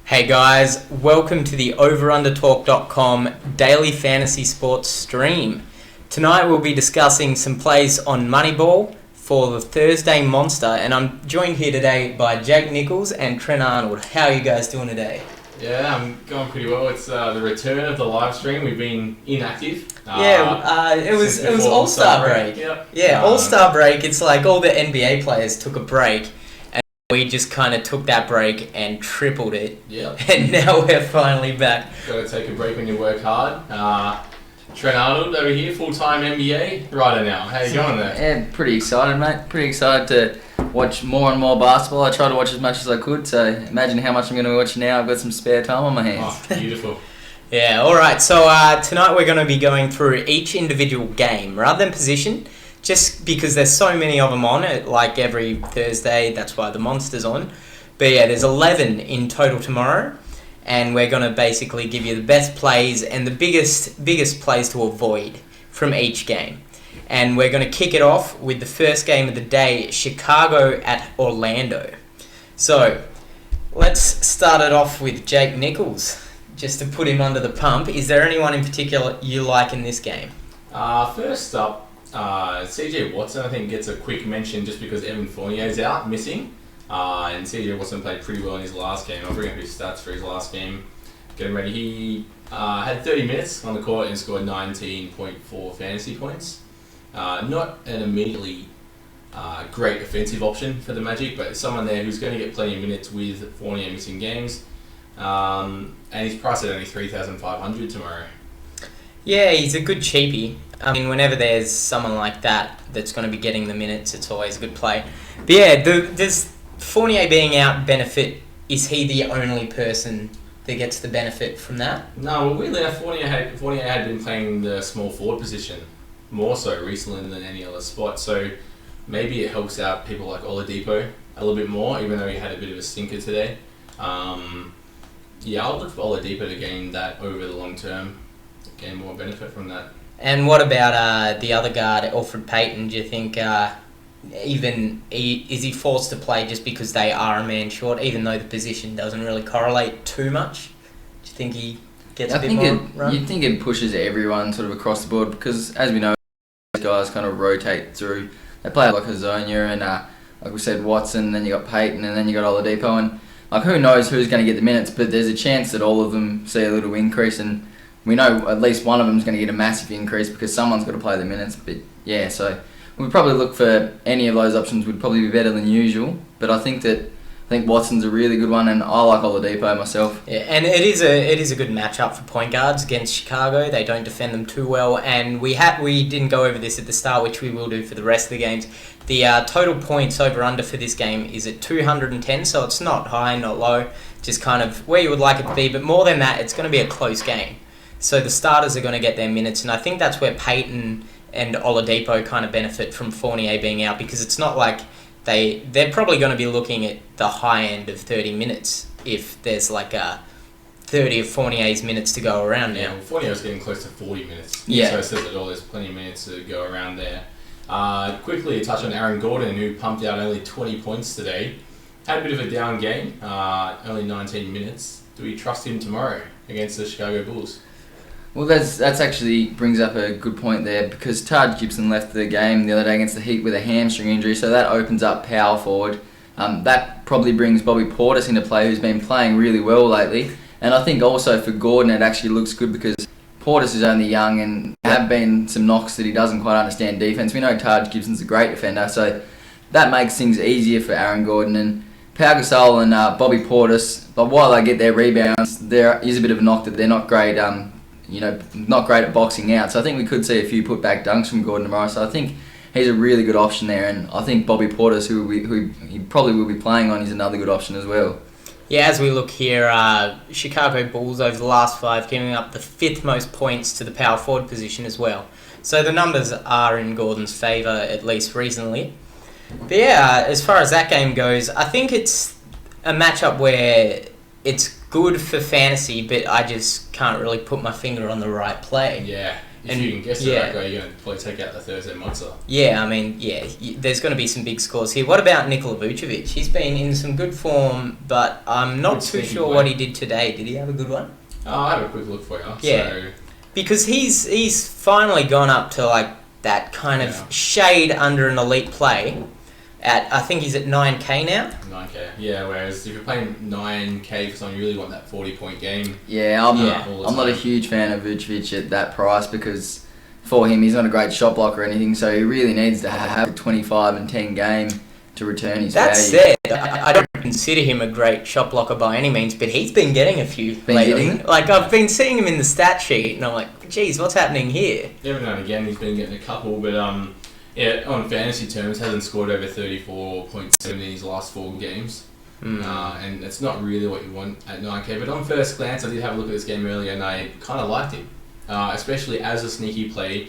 Hey guys, welcome to the overundertalk.com daily fantasy sports stream. Tonight we'll be discussing some plays on Moneyball for the Thursday Monster, and I'm joined here today by Jake Nichols and Trent Arnold. How are you guys doing today? Yeah, I'm going pretty well. It's the return of the live stream. We've been inactive. It was All-Star break. Yep. Yeah, All-Star break. It's like all the NBA players took a break. We just kind of took that break and tripled it. Yep. And now we're finally back. Got to take a break when you work hard. Trent Arnold over here, full-time NBA writer now. How you going there? Yeah, pretty excited, mate. Pretty excited to watch more and more basketball. I try to watch as much as I could, so imagine how much I'm going to watch now. I've got some spare time on my hands. Oh, beautiful. Yeah, alright. So tonight we're going to be going through each individual game rather than position. Just because there's so many of them on it, like every Thursday, that's why the Monster's on. But yeah, there's 11 in total tomorrow, and we're going to basically give you the best plays and the biggest plays to avoid from each game. And we're going to kick it off with the first game of the day, Chicago at Orlando. So, let's start it off with Jake Nichols, just to put him under the pump. Is there anyone in particular you like in this game? First up, CJ Watson, I think, gets a quick mention just because Evan Fournier's out, missing. And CJ Watson played pretty well in his last game. I'll bring up his stats for his last game. Get him ready. He had 30 minutes on the court and scored 19.4 fantasy points. Not an immediately great offensive option for the Magic, but someone there who's going to get plenty of minutes with Fournier missing games. And he's priced at only $3,500 tomorrow. Yeah, he's a good cheapie. I mean, whenever there's someone like that that's going to be getting the minutes, it's always a good play. But yeah, does Fournier being out benefit? Is he the only person that gets the benefit from that? No, well, weirdly enough, Fournier had been playing the small forward position more so recently than any other spot. So maybe it helps out people like Oladipo a little bit more, even though he had a bit of a stinker today. Yeah, I'll look for Oladipo to gain that over the long term, gain more benefit from that. And what about the other guard, Elfrid Payton? Do you think is he forced to play just because they are a man short, even though the position doesn't really correlate too much? Do you think he gets a bit more run? You'd think it pushes everyone sort of across the board because, as we know, these guys kind of rotate through. They play like Hazonia and, like we said, Watson, then you got Payton, and then you got Oladipo. And like, who knows who's going to get the minutes, but there's a chance that all of them see a little increase, and we know at least one of them is going to get a massive increase because someone's got to play the minutes. But yeah, so we'd probably look for any of those options would probably be better than usual. But I think Watson's a really good one, and I like Oladipo myself. Yeah, and it is a good matchup for point guards against Chicago. They don't defend them too well, and we didn't go over this at the start, which we will do for the rest of the games. The total points over under for this game is at 210, so it's not high, not low, just kind of where you would like it to be. But more than that, it's going to be a close game. So the starters are going to get their minutes, and I think that's where Payton and Oladipo kind of benefit from Fournier being out, because it's not like they're probably going to be looking at the high end of 30 minutes if there's like a 30 of Fournier's minutes to go around now. Yeah, well, Fournier's getting close to 40 minutes. Yeah. So it says that there's plenty of minutes to go around there. Quickly, a touch on Aaron Gordon, who pumped out only 20 points today. Had a bit of a down game, only 19 minutes. Do we trust him tomorrow against the Chicago Bulls? Well, that's actually brings up a good point there, because Taj Gibson left the game the other day against the Heat with a hamstring injury, so that opens up power forward. That probably brings Bobby Portis into play, who's been playing really well lately. And I think also for Gordon it actually looks good because Portis is only young, and there have been some knocks that he doesn't quite understand defense. We know Taj Gibson's a great defender, so that makes things easier for Aaron Gordon. And Pau Gasol and Bobby Portis, but while they get their rebounds, there is a bit of a knock that they're not great. Not great at boxing out. So I think we could see a few put-back dunks from Gordon tomorrow. So I think he's a really good option there, and I think Bobby Portis, who he probably will be playing on, is another good option as well. Yeah, as we look here, Chicago Bulls over the last 5 giving up the 5th most points to the power forward position as well. So the numbers are in Gordon's favour, at least recently. But yeah, as far as that game goes, I think it's a matchup where it's good for fantasy, but I just can't really put my finger on the right play. Yeah, If you can guess it, you're going to probably take out the Thursday monster. Yeah, I mean, there's going to be some big scores here. What about Nikola Vucevic? He's been in some good form, but I'm not too sure what he did today. Did he have a good one? I'll have a quick look for you. Yeah, So, because he's finally gone up to like that kind of shade under an elite play. I think he's at 9K now. 9K, yeah. Whereas if you're playing 9K for someone you really want that 40-point game. Yeah, I'm not a huge fan of Vucevic at that price because for him he's not a great shot blocker or anything, so he really needs to have a 25 and 10 game to return his value. That said, I don't consider him a great shot blocker by any means, but he's been getting a few lately. Like I've been seeing him in the stat sheet, and I'm like, geez, what's happening here? Every now and again he's been getting a couple, but on fantasy terms, hasn't scored over 34.7 in his last 4 games. And it's not really what you want at 9K. But on first glance, I did have a look at this game earlier and I kind of liked him. Especially as a sneaky play.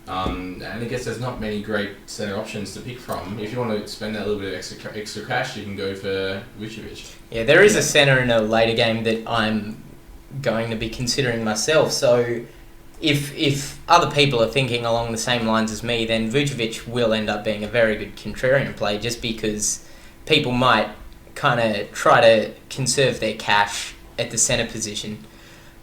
And I guess there's not many great center options to pick from. If you want to spend that little bit of extra cash, you can go for Vucevic. Yeah, there is a center in a later game that I'm going to be considering myself. So if other people are thinking along the same lines as me, then Vucevic will end up being a very good contrarian play just because people might kind of try to conserve their cash at the centre position.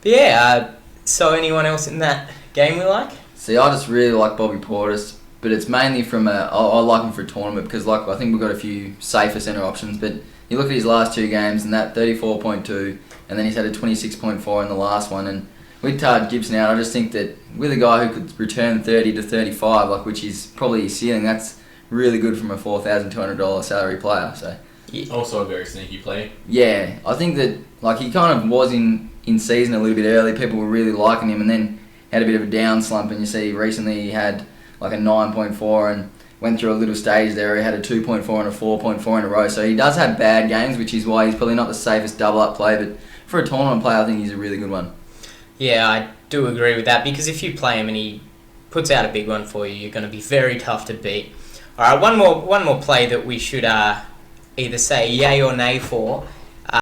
But so anyone else in that game we like? See, I just really like Bobby Portis, but it's mainly from I like him for a tournament because I think we've got a few safer centre options, but you look at his last 2 games and that 34.2 and then he's had a 26.4 in the last one, and with Taj Gibson out, I just think that with a guy who could return 30 to 35, which is probably his ceiling, that's really good from a $4,200 salary player. So also a very sneaky play. Yeah, I think that he kind of was in season a little bit early. People were really liking him, and then had a bit of a down slump. And you see, recently he had like a 9.4 and went through a little stage there. He had a 2.4 and a 4.4 in a row. So he does have bad games, which is why he's probably not the safest double-up play. But for a tournament player, I think he's a really good one. Yeah, I do agree with that because if you play him and he puts out a big one for you, you're going to be very tough to beat. All right, one more play that we should either say yay or nay for.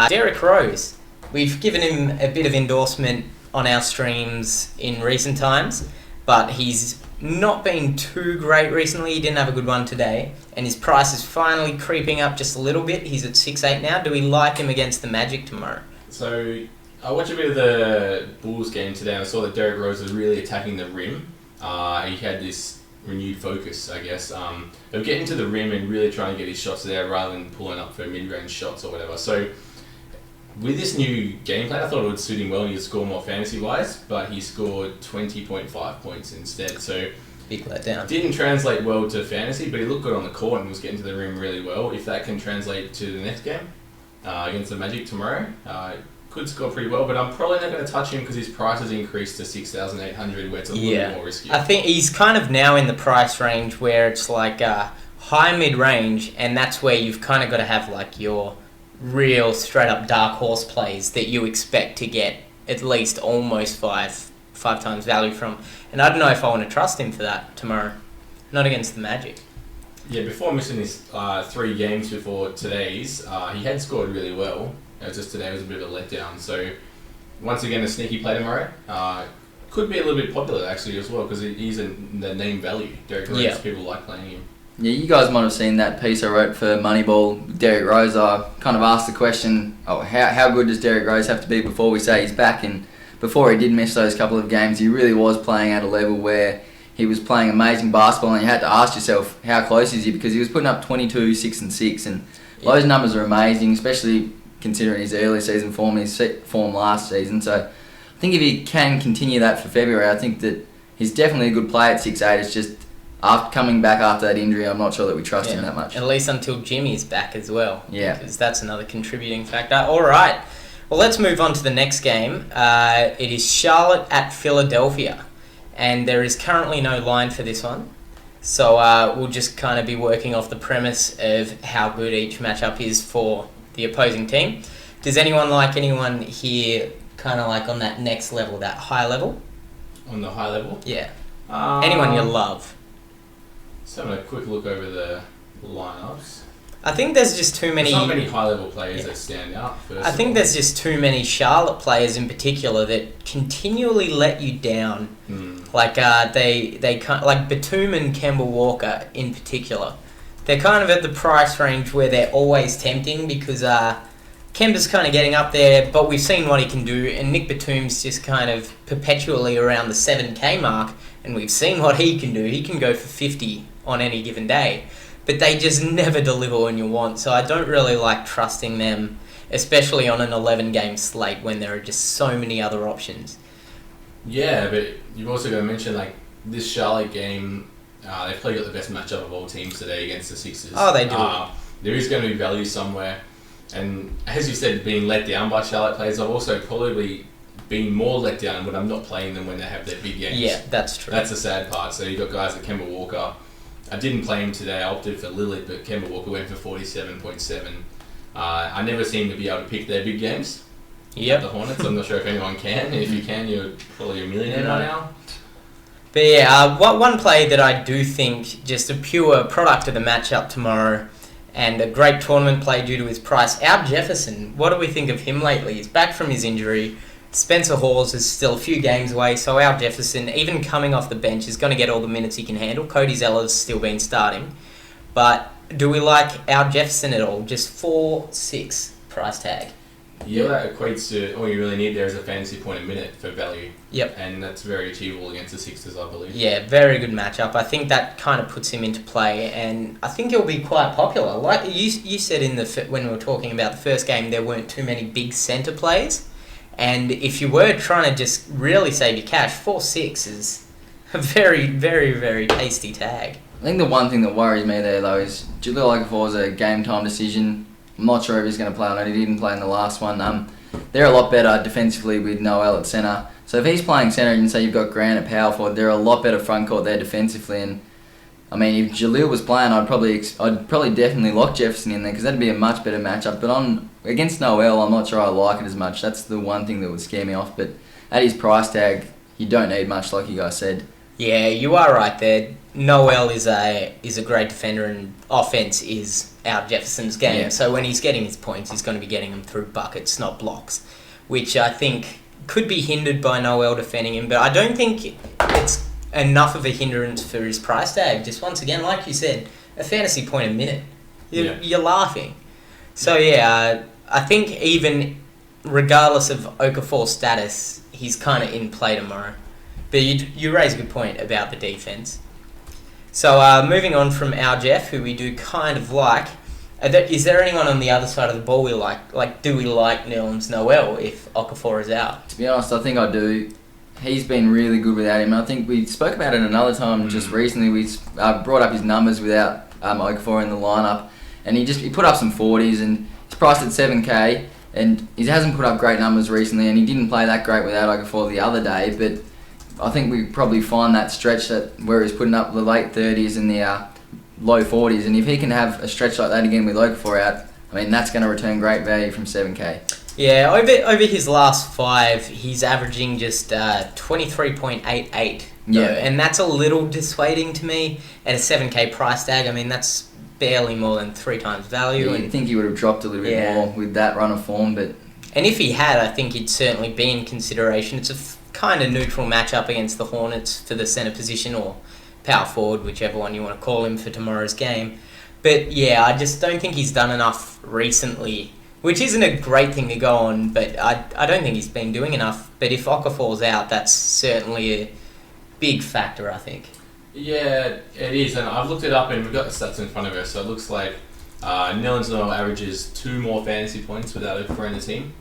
Derrick Rose. We've given him a bit of endorsement on our streams in recent times, but he's not been too great recently. He didn't have a good one today, and his price is finally creeping up just a little bit. He's at 6.8 now. Do we like him against the Magic tomorrow? So I watched a bit of the Bulls game today and I saw that Derrick Rose was really attacking the rim. He had this renewed focus, I guess, of getting to the rim and really trying to get his shots there rather than pulling up for mid-range shots or whatever. So with this new game plan, I thought it would suit him well and he'd score more fantasy-wise, but he scored 20.5 points instead. So big letdown. Didn't translate well to fantasy, but he looked good on the court and was getting to the rim really well. If that can translate to the next game against the Magic tomorrow, could score pretty well, but I'm probably not going to touch him because his price has increased to 6,800, where it's a little bit more risky. I think he's kind of now in the price range where it's like high mid-range, and that's where you've kind of got to have like your real straight-up dark horse plays that you expect to get at least almost five times value from. And I don't know if I want to trust him for that tomorrow. Not against the Magic. Yeah, before missing his 3 games before today's, he had scored really well. Just today was a bit of a letdown. So once again, a sneaky play tomorrow. Could be a little bit popular actually as well because he's the name value. Derrick Rose, people like playing him. Yeah, you guys might have seen that piece I wrote for Moneyball. Derrick Rose, I kind of asked the question, how good does Derrick Rose have to be before we say he's back? And before he did miss those couple of games, he really was playing at a level where he was playing amazing basketball, and you had to ask yourself, how close is he? Because he was putting up 22, 6 and 6, and those numbers are amazing, especially considering his early season form and his form last season. So I think if he can continue that for February, I think that he's definitely a good player at 6'8". It's just coming back after that injury, I'm not sure that we trust him that much. At least until Jimmy's back as well. Yeah. Because that's another contributing factor. All right. Well, let's move on to the next game. It is Charlotte at Philadelphia. And there is currently no line for this one. So we'll just kind of be working off the premise of how good each matchup is for the opposing team. Does anyone like anyone here kind of like on that next level, that high level? On the high level? Yeah. Anyone you love? Just having a quick look over the lineups. I think there's just too many. There's not many high-level players that stand out. I think there's just too many Charlotte players in particular that continually let you down. Like they can't, like Batum and Kemba Walker in particular. They're kind of at the price range where they're always tempting because Kemba's kind of getting up there, but we've seen what he can do, and Nick Batum's just kind of perpetually around the 7K mark, and we've seen what he can do. He can go for 50 on any given day. But they just never deliver when you want, so I don't really like trusting them, especially on an 11-game slate when there are just so many other options. Yeah, but you've also got to mention, like, this Charlotte game, they've probably got the best matchup of all teams today against the Sixers. Oh, they do. There is going to be value somewhere, and as you said, being let down by Charlotte players, I've also probably been more let down when I'm not playing them when they have their big games. Yeah, that's true. That's the sad part. So you've got guys like Kemba Walker. I didn't play him today. I opted for Lillard, but Kemba Walker went for 47.7. I never seem to be able to pick their big games. Yep. The Hornets. I'm not sure if anyone can. If you can, you're probably a millionaire right now. But yeah, one play that I do think just a pure product of the matchup tomorrow and a great tournament play due to his price, Al Jefferson. What do we think of him lately? He's back from his injury. Spencer Hawes is still a few games away, so Al Jefferson, even coming off the bench, is going to get all the minutes he can handle. Cody Zeller's still been starting. But do we like Al Jefferson at all? Just 4.6 price tag. Yeah, that equates to all you really need there is a fantasy point a minute for value. Yep. And that's very achievable against the Sixers, I believe. Yeah, very good matchup. I think that kind of puts him into play, and I think he'll be quite popular. Like you said when we were talking about the first game, there weren't too many big centre plays. And if you were trying to just really save your cash, 4.6 is a very, very, very tasty tag. I think the one thing that worries me there, though, is Jahlil Okafor's a game-time decision. I'm not sure if he's going to play or not. He didn't play in the last one. They're a lot better defensively with Noel at centre. So if he's playing centre and say you've got Grant at power forward, they're a lot better front court there defensively. And I mean, if Jahlil was playing, I'd probably definitely lock Jefferson in there because that'd be a much better matchup. But against Noel, I'm not sure I like it as much. That's the one thing that would scare me off. But at his price tag, you don't need much, like you guys said. Yeah, you are right there. Noel is a great defender, and offense is Al Jefferson's game. Yeah. So when he's getting his points, he's going to be getting them through buckets, not blocks, which I think could be hindered by Noel defending him. But I don't think it's enough of a hindrance for his price tag. Just once again, like you said, a fantasy point a minute. You're laughing. So yeah, I think even regardless of Okafor's status, he's kind of in play tomorrow. But you raise a good point about the defense. So moving on from Al Jeff, who we do kind of like, is there anyone on the other side of the ball we like? Like, do we like Nerlens Noel if Okafor is out? To be honest, I think I do. He's been really good without him. I think we spoke about it another time just recently. We brought up his numbers without Okafor in the lineup, and he put up some 40s, and he's priced at 7K, and he hasn't put up great numbers recently, and he didn't play that great without Okafor the other day, but I think we probably find that stretch where he's putting up the late 30s and the low 40s, and if he can have a stretch like that again with Okafor out, I mean, that's going to return great value from 7K. Yeah, over his last 5, he's averaging just 23.88. Yeah, and that's a little dissuading to me at a 7K price tag. I mean, that's barely more than 3 times value. Yeah, I think he would have dropped a little bit more with that run of form, but and if he had, I think he'd certainly be in consideration. It's a kind of neutral matchup against the Hornets for the centre position or power forward, whichever one you want to call him for tomorrow's game. But yeah, I just don't think he's done enough recently, which isn't a great thing to go on, but I don't think he's been doing enough. But if Okafor's out, that's certainly a big factor, I think. Yeah, it is, and I've looked it up and we've got the stats in front of us, so it looks like Nerlens Noel averages 2 more fantasy points without Okafor in the team.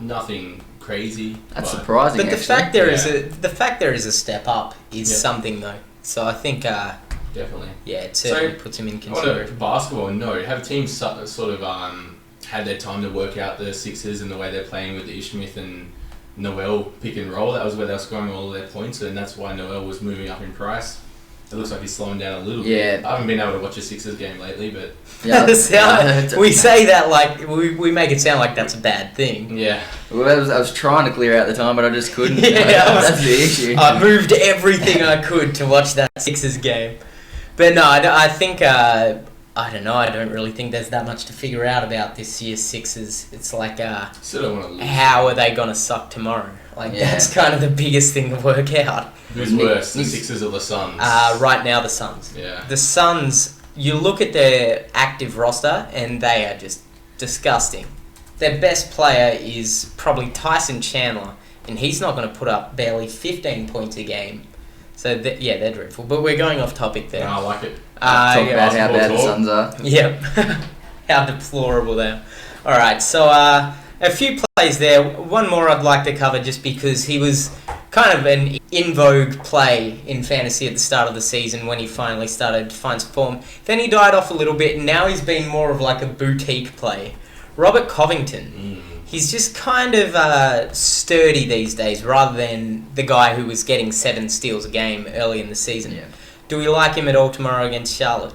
Nothing crazy. That's surprising. But the actually. fact there is a step up is something though. So I think definitely. Yeah, it certainly puts him in consideration. On a basketball note, have teams sort of had their time to work out the Sixers and the way they're playing with the Ishmith and Noel pick and roll? That was where they were scoring all of their points, and that's why Noel was moving up in price. It looks like he's slowing down a little bit. I haven't been able to watch a Sixers game lately, but we say that like we make it sound like that's a bad thing. Yeah. Well, I was trying to clear out the time, but I just couldn't. That's the issue. I moved everything I could to watch that Sixers game, but no, I think I don't know. I don't really think there's that much to figure out about this year's Sixers. It's like, Still don't want to lose. how are they going to suck tomorrow? Like, that's kind of the biggest thing to work out. Who's worse, the Sixers or the Suns? Right now, the Suns. Yeah. The Suns, you look at their active roster, and they are just disgusting. Their best player is probably Tyson Chandler, and he's not going to put up barely 15 points a game. So, they're dreadful. But we're going off topic there. No, I like it. Talk about how bad the Suns are. Yep. How deplorable they are. Alright, so a few plays there. One more I'd like to cover just because he was kind of an in vogue play in fantasy at the start of the season when he finally started to find some form. Then he died off a little bit, and now he's been more of like a boutique play. Robert Covington. He's just kind of sturdy these days rather than the guy who was getting 7 steals a game early in the season. Yeah. Do we like him at all tomorrow against Charlotte?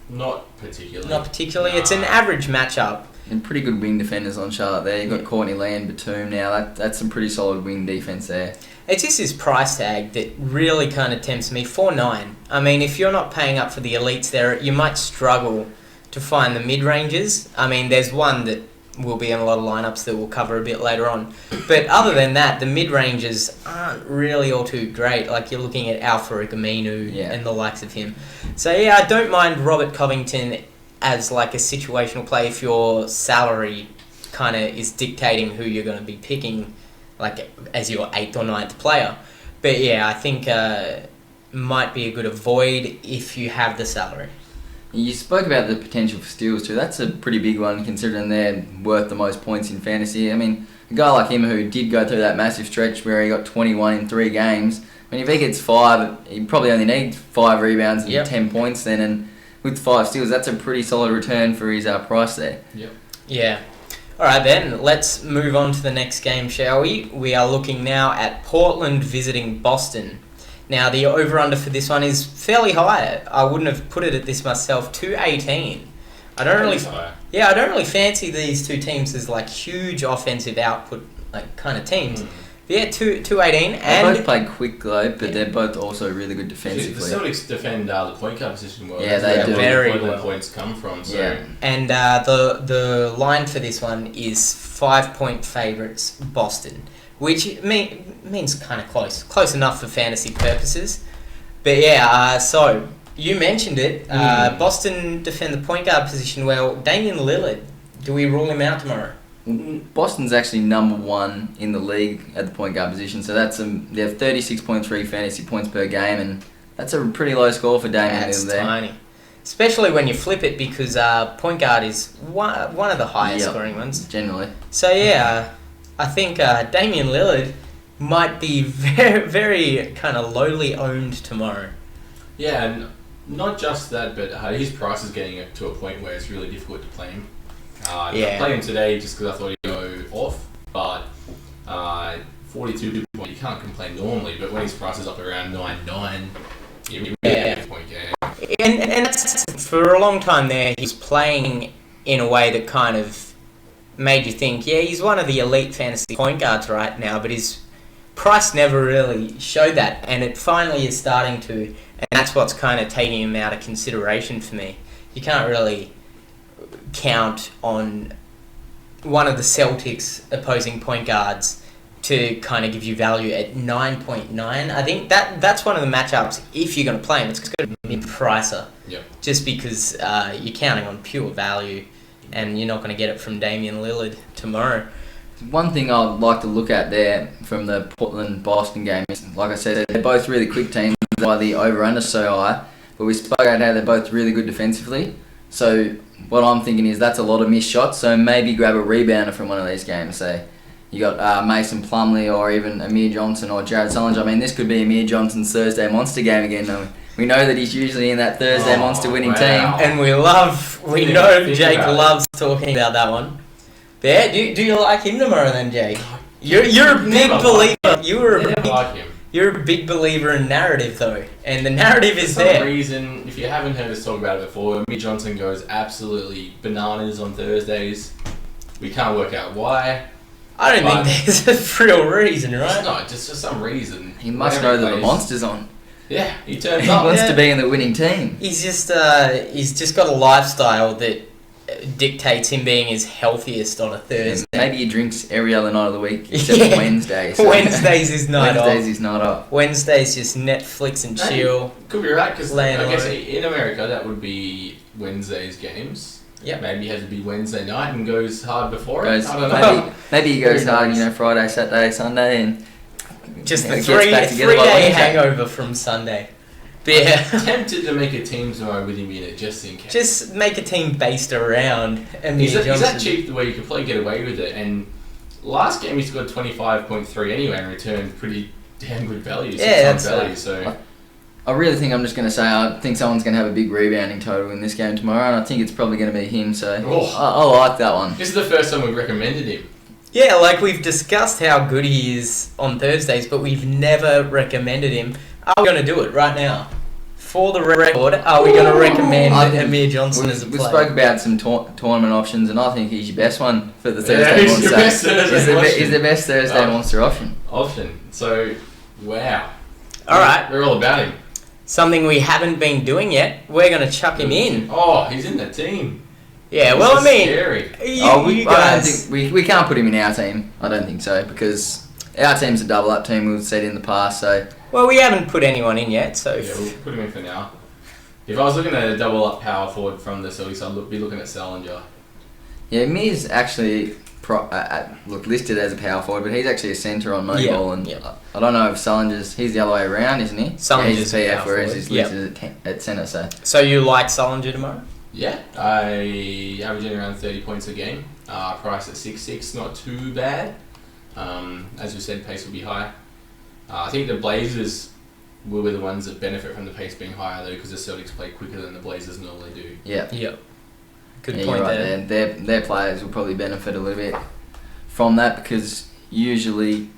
Not particularly. Not particularly. Nah. It's an average matchup. And pretty good wing defenders on Charlotte there. You've got Courtney Lee and Batum now. That's some pretty solid wing defence there. It's just his price tag that really kind of tempts me. 4.9. I mean, if you're not paying up for the elites there, you might struggle to find the mid-ranges. I mean, there's one that will be in a lot of lineups that we'll cover a bit later on. But other than that, the mid-ranges aren't really all too great. Like, you're looking at Alpha Aminu and the likes of him. So, yeah, I don't mind Robert Covington as, like, a situational play if your salary kind of is dictating who you're going to be picking, like, as your 8th or 9th player. But, yeah, I think might be a good avoid if you have the salary. You spoke about the potential for steals too. That's a pretty big one considering they're worth the most points in fantasy. I mean, a guy like him who did go through that massive stretch where he got 21 in 3 games, I mean, if he gets 5, he probably only needs 5 rebounds and 10 points then, and with 5 steals, that's a pretty solid return for his price there. Yep. Yeah. Alright then, let's move on to the next game, shall we? We are looking now at Portland visiting Boston. Now, the over-under for this one is fairly high. I wouldn't have put it at this myself. 218. I don't really fancy these two teams as like huge offensive output like kind of teams. But yeah, 218. They both play quick though, but they're both also really good defensively. The Celtics defend the point guard position well. Yeah, they do. Very well. well. Points come from. So. Yeah. And the line for this one is 5-point favourites Boston, which means kind of close enough for fantasy purposes. But yeah, so you mentioned it. Boston defend the point guard position well. Damian Lillard, do we rule him out tomorrow? Boston's actually number 1 in the league at the point guard position, so that's they have 36.3 fantasy points per game, and that's a pretty low score for Damian Lillard there. That's tiny. Especially when you flip it because point guard is one of the highest scoring ones. Generally. So yeah, I think Damian Lillard might be very, very kind of lowly owned tomorrow. Yeah, and not just that, but his price is getting to a point where it's really difficult to play him. I played him today just because I thought he'd go off, but 42 points, you can't complain normally, but when his price is up around 9.9, you really get a point game. And that's, for a long time there, he was playing in a way that kind of made you think, yeah, he's one of the elite fantasy point guards right now, but his price never really showed that, and it finally is starting to, and that's what's kind of taking him out of consideration for me. You can't really count on one of the Celtics opposing point guards to kind of give you value at 9.9. I think that's one of the matchups, if you're going to play him, it's going to be mid-pricer. Yep. Just because you're counting on pure value and you're not going to get it from Damian Lillard tomorrow. One thing I'd like to look at there from the Portland-Boston game is, like I said, they're both really quick teams, why the over-under so high, but we spoke about how they're both really good defensively. So what I'm thinking is that's a lot of missed shots, so maybe grab a rebounder from one of these games. Say you got Mason Plumlee or even Amir Johnson or Jared Sullinger. I mean, this could be Amir Johnson's Thursday Monster game again, though. We know that he's usually in that Thursday Monster winning team. And we know Jake loves talking about that one. But yeah, do you like him tomorrow then, Jake? You're a big believer. You're a big believer in narrative, though, and the narrative is there. For some reason, if you haven't heard us talk about it before, Amir Johnson goes absolutely bananas on Thursdays. We can't work out why. I don't think there's a real reason, right? No, just for some reason. He must know that the Monster's on. Yeah, he turns He up. wants Yeah. to be in the winning team. He's just got a lifestyle that dictates him being his healthiest on a Thursday. Maybe he drinks every other night of the week except for Wednesday. So Wednesdays is night Wednesdays off. is not off. Wednesdays just Netflix and chill. Could be right, because I Laying guess low. in America that would be Wednesday's games. Yep. Maybe he has to be Wednesday night and goes hard before Goes, it. I don't know. maybe he goes Who hard, knows? Friday, Saturday, Sunday, and Just the gets back together by three-day Wednesday. hangover from Sunday. But yeah. I'm tempted to make a team tomorrow with him in it, just in case. Just make a team based around Amir He's Johnson. that cheap where you could probably get away with it. And last game he scored 25.3 anyway and returned pretty damn good value. Yeah, 6 times that's value. So I really think I'm just going to say I think someone's going to have a big rebounding total in this game tomorrow, and I think it's probably going to be him. So Oh. I like that one. this is the first time we've recommended him. Yeah, like we've discussed how good he is on Thursdays, but we've never recommended him. Are we going to do it right now? For the record, are we going to recommend I think Amir Johnson as a We player? spoke about some tournament options, and I think he's your best one for the Thursday he's monster. your best Thursday option. He's the best Thursday Oh. monster option. So, wow. All right. We're all about him. Something we haven't been doing yet. We're going to chuck him in. Oh, he's in the team. Yeah, This well, I is mean, scary. you I don't guys. think we can't put him in our team. I don't think so, because our team's a double up team. We've said in the past. So Well, we haven't put anyone in yet, so. Yeah, we'll put him in for now. If I was looking at a double up power forward from the Celtics, I'd be looking at Salinger. yeah, Mir's actually listed as a power forward, but he's actually a centre on Moneyball, Yeah, and yeah. I don't know if Salinger's he's the other way around, isn't he? Salinger's he's a PF, power whereas forward. he's Yep. listed at centre. So So you like Salinger tomorrow? Yeah, I averaging around 30 points a game. Price at 6.6, not too bad. As you said, pace will be high. I think the Blazers will be the ones that benefit from the pace being higher though, because the Celtics play quicker than the Blazers normally do. yeah, Yep. Good yeah, point you're right there. Their players will probably benefit a little bit from that, because usually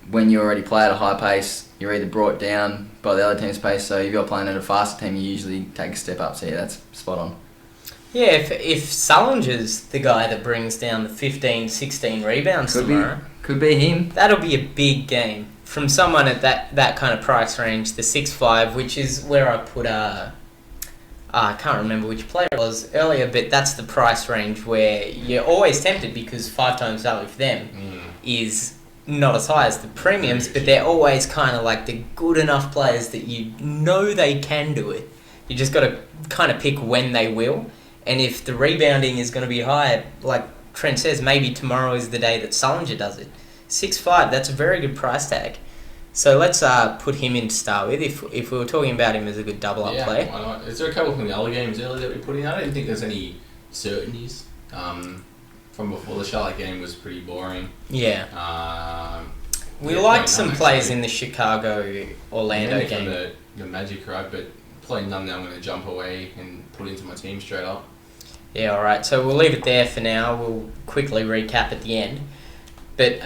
when you already play at a high pace, you're either brought down by the other team's pace. So if you're playing at a faster team, you usually take a step up. So yeah, that's spot on. Yeah, if Salinger's the guy that brings down the 15, 16 rebounds tomorrow, Could be him. that'll be a big game. From someone at that kind of price range, the 6'5", which is where I put I can't remember which player it was earlier, but that's the price range where you're always tempted because 5 times value for them is not as high as the premiums, but they're always kind of like the good enough players that you know they can do it. You just got to kind of pick when they will, and if the rebounding is going to be high, like Trent says, maybe tomorrow is the day that Salinger does it. 6'5", that's a very good price tag. So let's put him in to start with, if we were talking about him as a good double-up Yeah, player. why not? Is there a couple from the other games earlier that we put in? I don't think there's any certainties. From before, the Charlotte game was pretty boring. Yeah. We Yeah, liked no, some none, plays actually. in the Chicago-Orlando Mainly game. from the Magic, right? But probably none that I'm going to jump away and put into my team straight up. Yeah, alright, so we'll leave it there for now. We'll quickly recap at the end. But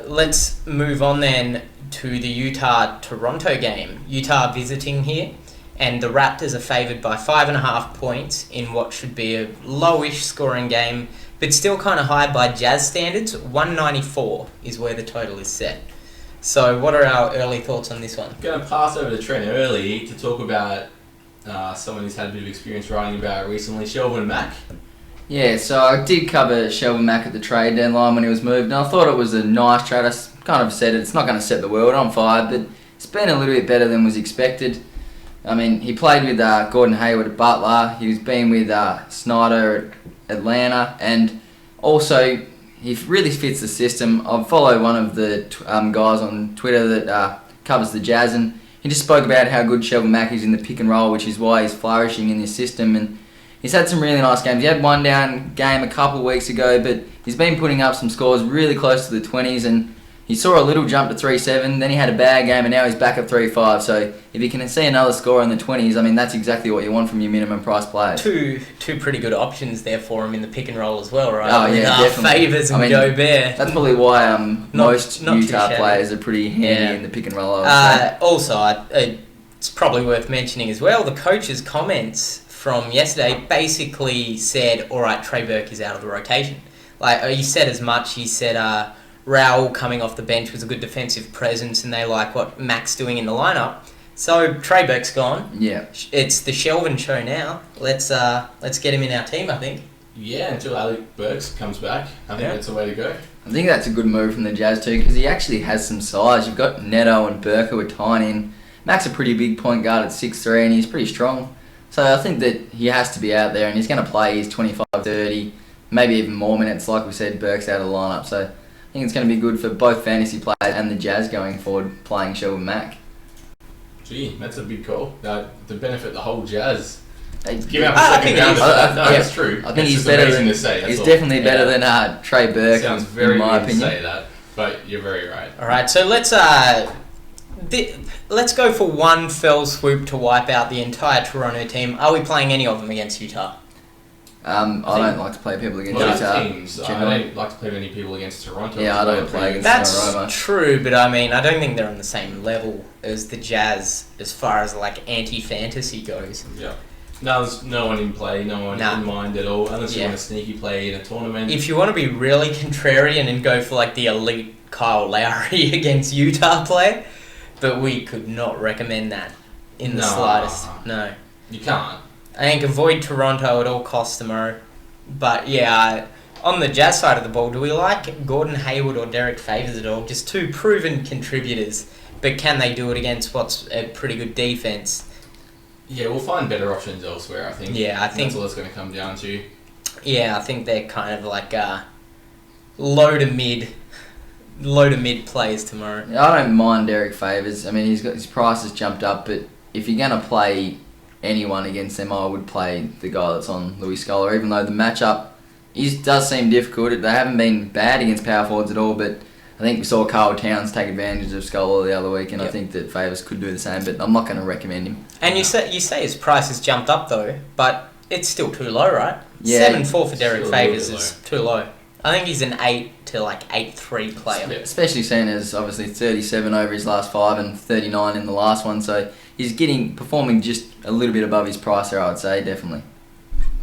let's move on then to the Utah-Toronto game. Utah visiting here, and the Raptors are favoured by 5.5 points in what should be a lowish scoring game, but still kind of high by Jazz standards. 194 is where the total is set. So what are our early thoughts on this one? Going to pass over to Trent early to talk about someone who's had a bit of experience writing about it recently, Shelvin Mack. Yeah, so I did cover Shelvin Mack at the trade deadline when he was moved, and I thought it was a nice trade. I kind of said it's not going to set the world on fire, but it's been a little bit better than was expected. I mean, he played with Gordon Hayward at Butler, he's been with Snyder at Atlanta, and also he really fits the system. I follow one of the guys on Twitter that covers the Jazz, and he just spoke about how good Shelvin Mack is in the pick and roll, which is why he's flourishing in this system. And he's had some really nice games. He had one down game a couple of weeks ago, but he's been putting up some scores really close to the 20s, and he saw a little jump to 3-7, then he had a bad game, and now he's back at 3-5. So if you can see another score in the 20s, I mean, that's exactly what you want from your minimum price players. Two pretty good options there for him in the pick and roll as well, right? Oh, yeah, With, definitely. Favors and I mean, Gobert. That's probably why most not too Utah shabby. players are pretty handy Yeah. in the pick and roll. I would say. Also, it's probably worth mentioning as well, the coach's comments from yesterday basically said, all right, Trey Burke is out of the rotation. Like, he said as much. He said Raul coming off the bench was a good defensive presence, and they like what Mac's doing in the lineup. So Trey Burke's gone. Yeah. It's the Shelvin show now. Let's get him in our team, I think. Yeah, until Alec Burks comes back. I think that's the way to go. I think that's a good move from the Jazz too, because he actually has some size. You've got Neto and Burke who are tiny, and Mac's a pretty big point guard at 6'3", and he's pretty strong. So I think that he has to be out there, and he's going to play his 25, 30, maybe even more minutes. Like we said, Burke's out of the lineup, so I think it's going to be good for both fantasy players and the Jazz going forward, playing Shelvin Mac. Gee, that's a big call. To benefit the whole Jazz. Give I up a second think round. it is. That's true. I think it's he's better amazing than. to say. He's definitely better than Trey Burke. Sounds very in my weird to opinion. say that, but you're very right. All right, so let's go for one fell swoop to wipe out the entire Toronto team. Are we playing any of them against Utah? I don't like to play people against Most Utah. teams, I generally. don't like to play many people against Toronto. Yeah, I don't play against That's Toronto. true, but I mean, I don't think they're on the same level as the Jazz as far as like anti-fantasy goes. Yeah. No, there's no one in play, no one in mind at all, unless you Yeah. want to sneaky play in a tournament. If you want to be really contrarian and go for like the elite Kyle Lowry against Utah play, but we could not recommend that in the slightest. No. You can't. I think avoid Toronto at all costs tomorrow. But yeah, on the Jazz side of the ball, do we like Gordon Hayward or Derek Favors at all? Just two proven contributors, but can they do it against what's a pretty good defense? Yeah, we'll find better options elsewhere, I think. Yeah, I think that's all it's going to come down to. Yeah, I think they're kind of like low to mid plays tomorrow. I don't mind Derek Favors. I mean, his price has jumped up, but if you're going to play anyone against them, I would play the guy that's on Louis Scola, even though the matchup does seem difficult. They haven't been bad against power forwards at all, but I think we saw Carl Towns take advantage of Scola the other week, and I think that Favors could do the same, but I'm not going to recommend him. And you say his price has jumped up though, but it's still too low, right? Yeah. 7.4 for Derek Still Favors is too low. I think he's an 8 to like 8.3 player. Yeah. Especially seeing as obviously 37 over his last 5 and 39 in the last one, so he's performing just a little bit above his price there, I would say, definitely.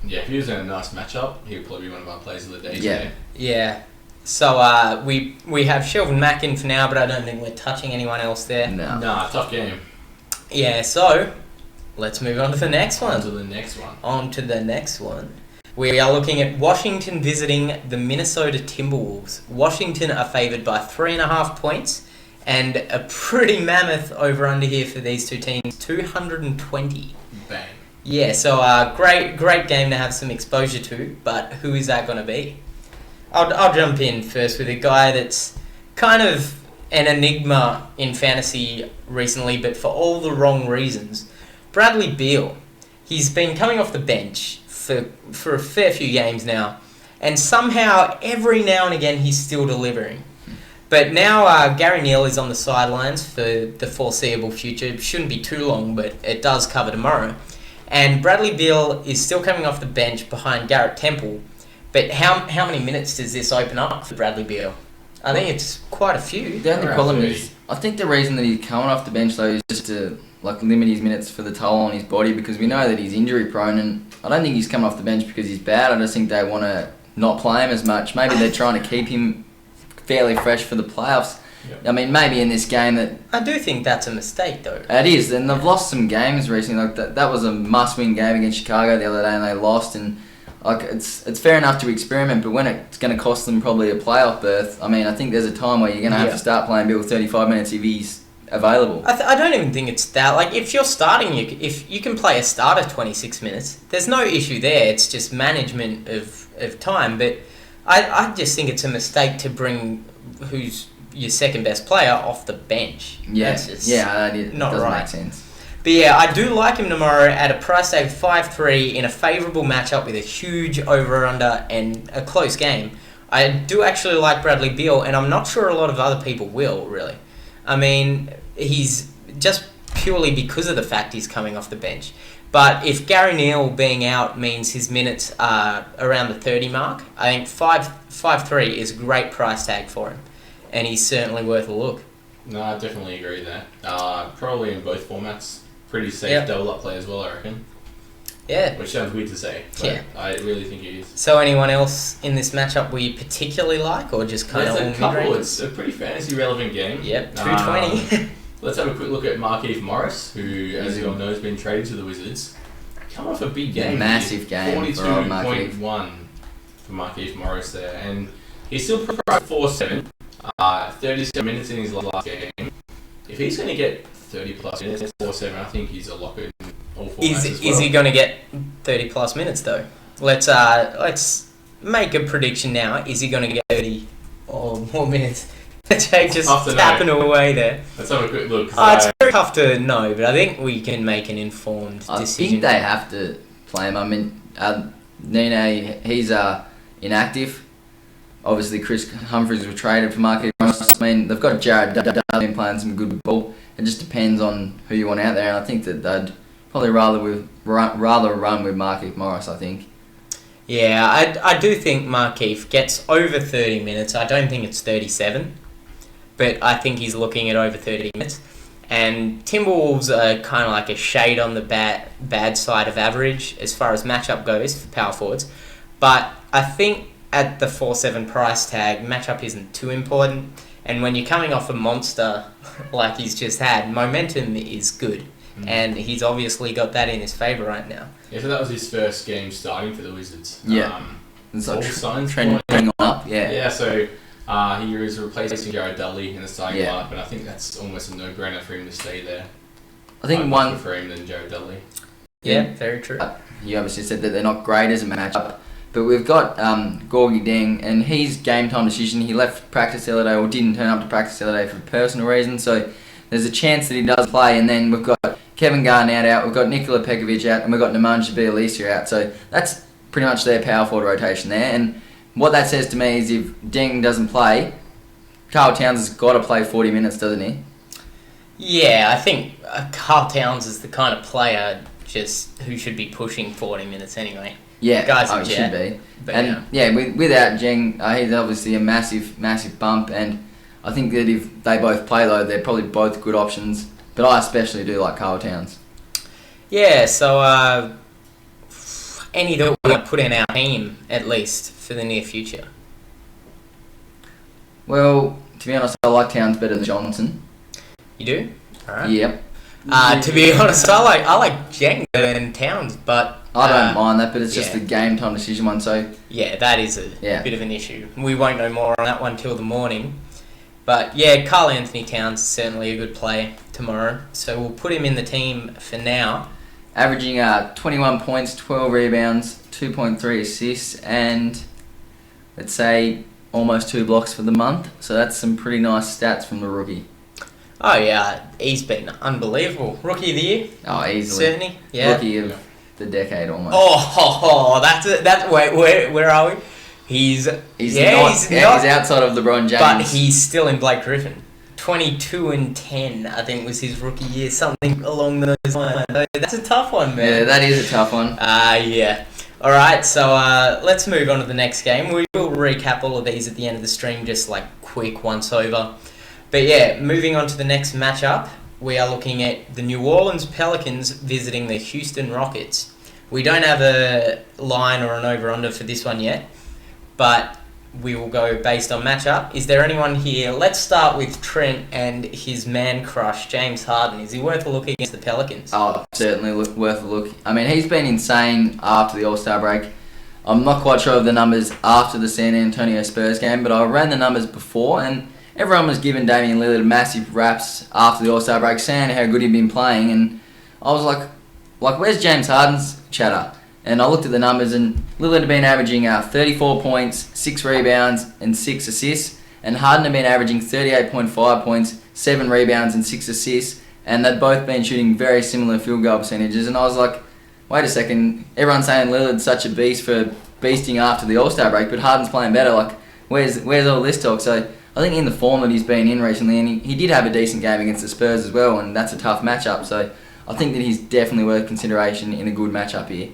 Yeah, if he was in a nice matchup, he would probably be one of our players of the day. Yeah. Today. Yeah. So we have Shelvin Mack in for now, but I don't think we're touching anyone else there. No. Nah, tough game. Yeah, so let's move on to the next one. On to the next one. We are looking at Washington visiting the Minnesota Timberwolves. Washington are favoured by 3.5 points, and a pretty mammoth over-under here for these two teams, 220. Bang. Yeah, so great game to have some exposure to, but who is that going to be? I'll jump in first with a guy that's kind of an enigma in fantasy recently, but for all the wrong reasons. Bradley Beal. He's been coming off the bench for a fair few games now, and somehow every now and again he's still delivering. But now Gary Neal is on the sidelines for the foreseeable future. It shouldn't be too long, but it does cover tomorrow. And Bradley Beal is still coming off the bench behind Garrett Temple. But how many minutes does this open up for Bradley Beal? I think it's quite a few. The only problem is, I think the reason that he's coming off the bench though is just to limit his minutes for the toll on his body, because we know that he's injury prone, and I don't think he's coming off the bench because he's bad. I just think they want to not play him as much. Maybe they're trying to keep him fairly fresh for the playoffs. Yep. I mean, maybe in this game that... I do think that's a mistake, though. It is, and they've lost some games recently. Like that was a must-win game against Chicago the other day, and they lost. And it's fair enough to experiment, but when it's going to cost them probably a playoff berth, I mean, I think there's a time where you're going to have to start playing Bill 35 minutes if he's available. I don't even think it's that. Like, if you're starting, if you can play a starter 26 minutes, there's no issue there. It's just management of time. But I just think it's a mistake to bring who's your second best player off the bench. Yeah, That's just that not doesn't right. make sense. But yeah, I do like him tomorrow at a price tag of 5.3 in a favourable matchup with a huge over-under and a close game. I do actually like Bradley Beal, and I'm not sure a lot of other people will, really. I mean, he's just purely because of the fact he's coming off the bench. But if Gary Neal being out means his minutes are around the 30 mark, I think 5.3 is a great price tag for him, and he's certainly worth a look. No, I definitely agree there. Probably in both formats. Pretty safe double-up play as well, I reckon. Yeah. Which sounds weird to say, but I really think it is. So anyone else in this matchup we particularly like, or just kind of all There's a couple. mid-range? It's a pretty fantasy relevant game. Yep, 220. Let's have a quick look at Markieff Morris, who, as you all know, has been traded to the Wizards. Coming off a big game. Massive game. 42.1 for Markieff Morris there. And he's still priced 4-7. 37 minutes in his last game. If he's going to get 30 plus minutes, 4-7, I think he's a lock in all four matches as well. Is he going to get 30 plus minutes though? Let's make a prediction now. Is he going to get 30 or more minutes? Jake just tapping away there. Let's have a quick look. It's very tough to know, but I think we can make an informed decision. I think they have to play him. I mean, Nene, he's inactive. Obviously, Chris Humphries was traded for Markieff Morris. I mean, they've got Jared Dudley playing some good ball. It just depends on who you want out there, and I think that they'd probably rather run with Markieff Morris, I think. Yeah, I do think Markieff gets over 30 minutes. I don't think it's 37, but I think he's looking at over 30 minutes. And Timberwolves are kind of like a shade on the bad side of average as far as matchup goes for power forwards. But I think at the 4-7 price tag, matchup isn't too important. And when you're coming off a monster like he's just had, momentum is good. And he's obviously got that in his favour right now. Yeah, so that was his first game starting for the Wizards. Yeah. It's like signs trending up, yeah. Yeah, so he is replacing Jared Dudley in the starting lineup, and I think that's almost a no-brainer for him to stay there. I think one for him than Jared Dudley. Yeah, very true. You obviously said that they're not great as a matchup, but we've got Gorgie Deng, and his game time decision. He left practice the other day, or didn't turn up to practice the other day for personal reasons, so there's a chance that he does play, and then we've got Kevin Garnett out, we've got Nikola Pekovic out, and we've got Nemanja Bjelica out. So that's pretty much their power forward rotation there. And what that says to me is if Deng doesn't play, Karl Towns has got to play 40 minutes, doesn't he? Yeah, I think Karl Towns is the kind of player just who should be pushing 40 minutes anyway. Yeah, guys he should be. But and without Deng, he's obviously a massive bump. And I think that if they both play, though, they're probably both good options. But I especially do like Karl Towns. Yeah, so any that we're going to put in our team, at least, for the near future. Well, to be honest, I like Towns better than Johnson. You do? Alright. Yep. To be honest, I like Jeng better than Towns, but I don't mind that, but it's just the game time decision one, so... Yeah, that is a bit of an issue. We won't know more on that one till the morning. But yeah, Karl Anthony Towns is certainly a good play tomorrow, so we'll put him in the team for now. Averaging 21 points, 12 rebounds, 2.3 assists, and let's say almost 2 blocks for the month. So that's some pretty nice stats from the rookie. Oh yeah, he's been unbelievable. Rookie of the year? Oh, easily. Certainly, yeah. Rookie of the decade almost. That's where are we? He's outside of LeBron James. But he's still in Blake Griffin. 22-10, I think, was his rookie year, something along those lines. That's a tough one, man. Yeah, that is a tough one. Yeah. All right, so let's move on to the next game. We will recap all of these at the end of the stream, just like quick once over. But yeah, moving on to the next matchup, we are looking at the New Orleans Pelicans visiting the Houston Rockets. We don't have a line or an over-under for this one yet, but we will go based on matchup. Is there anyone here? Let's start with Trent and his man crush, James Harden. Is he worth a look against the Pelicans? Oh, certainly worth a look. I mean, he's been insane after the All-Star break. I'm not quite sure of the numbers after the San Antonio Spurs game, but I ran the numbers before, and everyone was giving Damian Lillard massive raps after the All-Star break, saying how good he'd been playing, and I was like, where's James Harden's chatter? And I looked at the numbers, and Lillard had been averaging 34 points, 6 rebounds, and 6 assists. And Harden had been averaging 38.5 points, 7 rebounds, and 6 assists. And they'd both been shooting very similar field goal percentages. And I was like, wait a second, everyone's saying Lillard's such a beast for beasting after the All-Star break, but Harden's playing better. Like, where's all this talk? So I think in the form that he's been in recently, and he did have a decent game against the Spurs as well, and that's a tough matchup. So I think that he's definitely worth consideration in a good matchup here.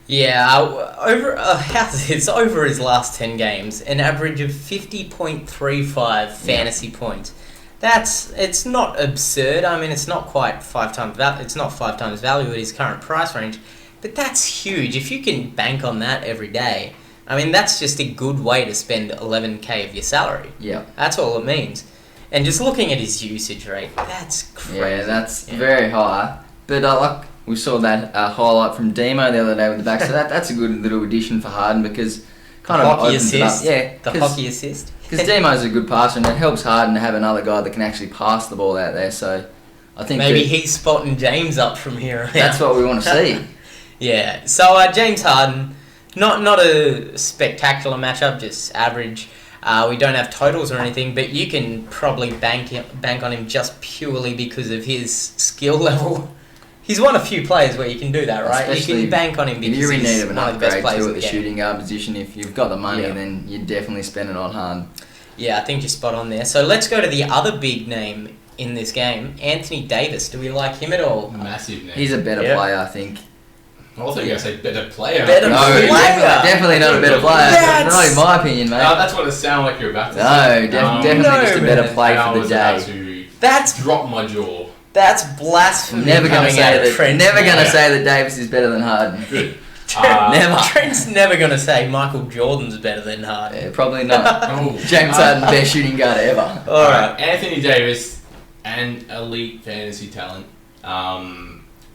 Yeah, it's over his last 10 games, an average of 50.35 fantasy points. It's not absurd. I mean, it's not quite 5 times value at his current price range, but that's huge. If you can bank on that every day, I mean, that's just a good way to spend 11k of your salary. Yeah, that's all it means. And just looking at his usage rate, that's crazy. Yeah, that's very high. But we saw that highlight from Demo the other day with the back, so that's a good little addition for Harden because kind of hockey opens assist. it up. The hockey assist. Because Demo's a good passer and it helps Harden to have another guy that can actually pass the ball out there. So I think maybe he's spotting James up from here on out. that's what we want to see. Yeah. So James Harden, not a spectacular matchup, just average. We don't have totals or anything, but you can probably bank on him just purely because of his skill level. He's one of few players where you can do that, right? Especially you can bank on him because if you're in need he's of an one of the best upgrade players too in at the the game. shooting guard position, if you've got the money, Yeah. then you definitely spend it on Harden. Yeah, I think you're spot on there. So let's go to the other big name in this game, Anthony Davis. Do we like him at all? Massive name. He's a better player, I think. I thought you were going to say better player. Better No, player. definitely not a better player. That's- Not in my opinion, mate. No, that's what it sounded like you're about to No, say. definitely No, just a better man. play I for the was about day. to That's drop my jaw. blasphemy. Never gonna coming out say of that. Trent's Never mouth. gonna say that Davis is better than Harden. Good. Never. Trent's never gonna say Michael Jordan's better than Harden. Yeah, probably not. Oh. James Harden, best shooting guard ever. All right. Anthony Davis, an elite fantasy talent.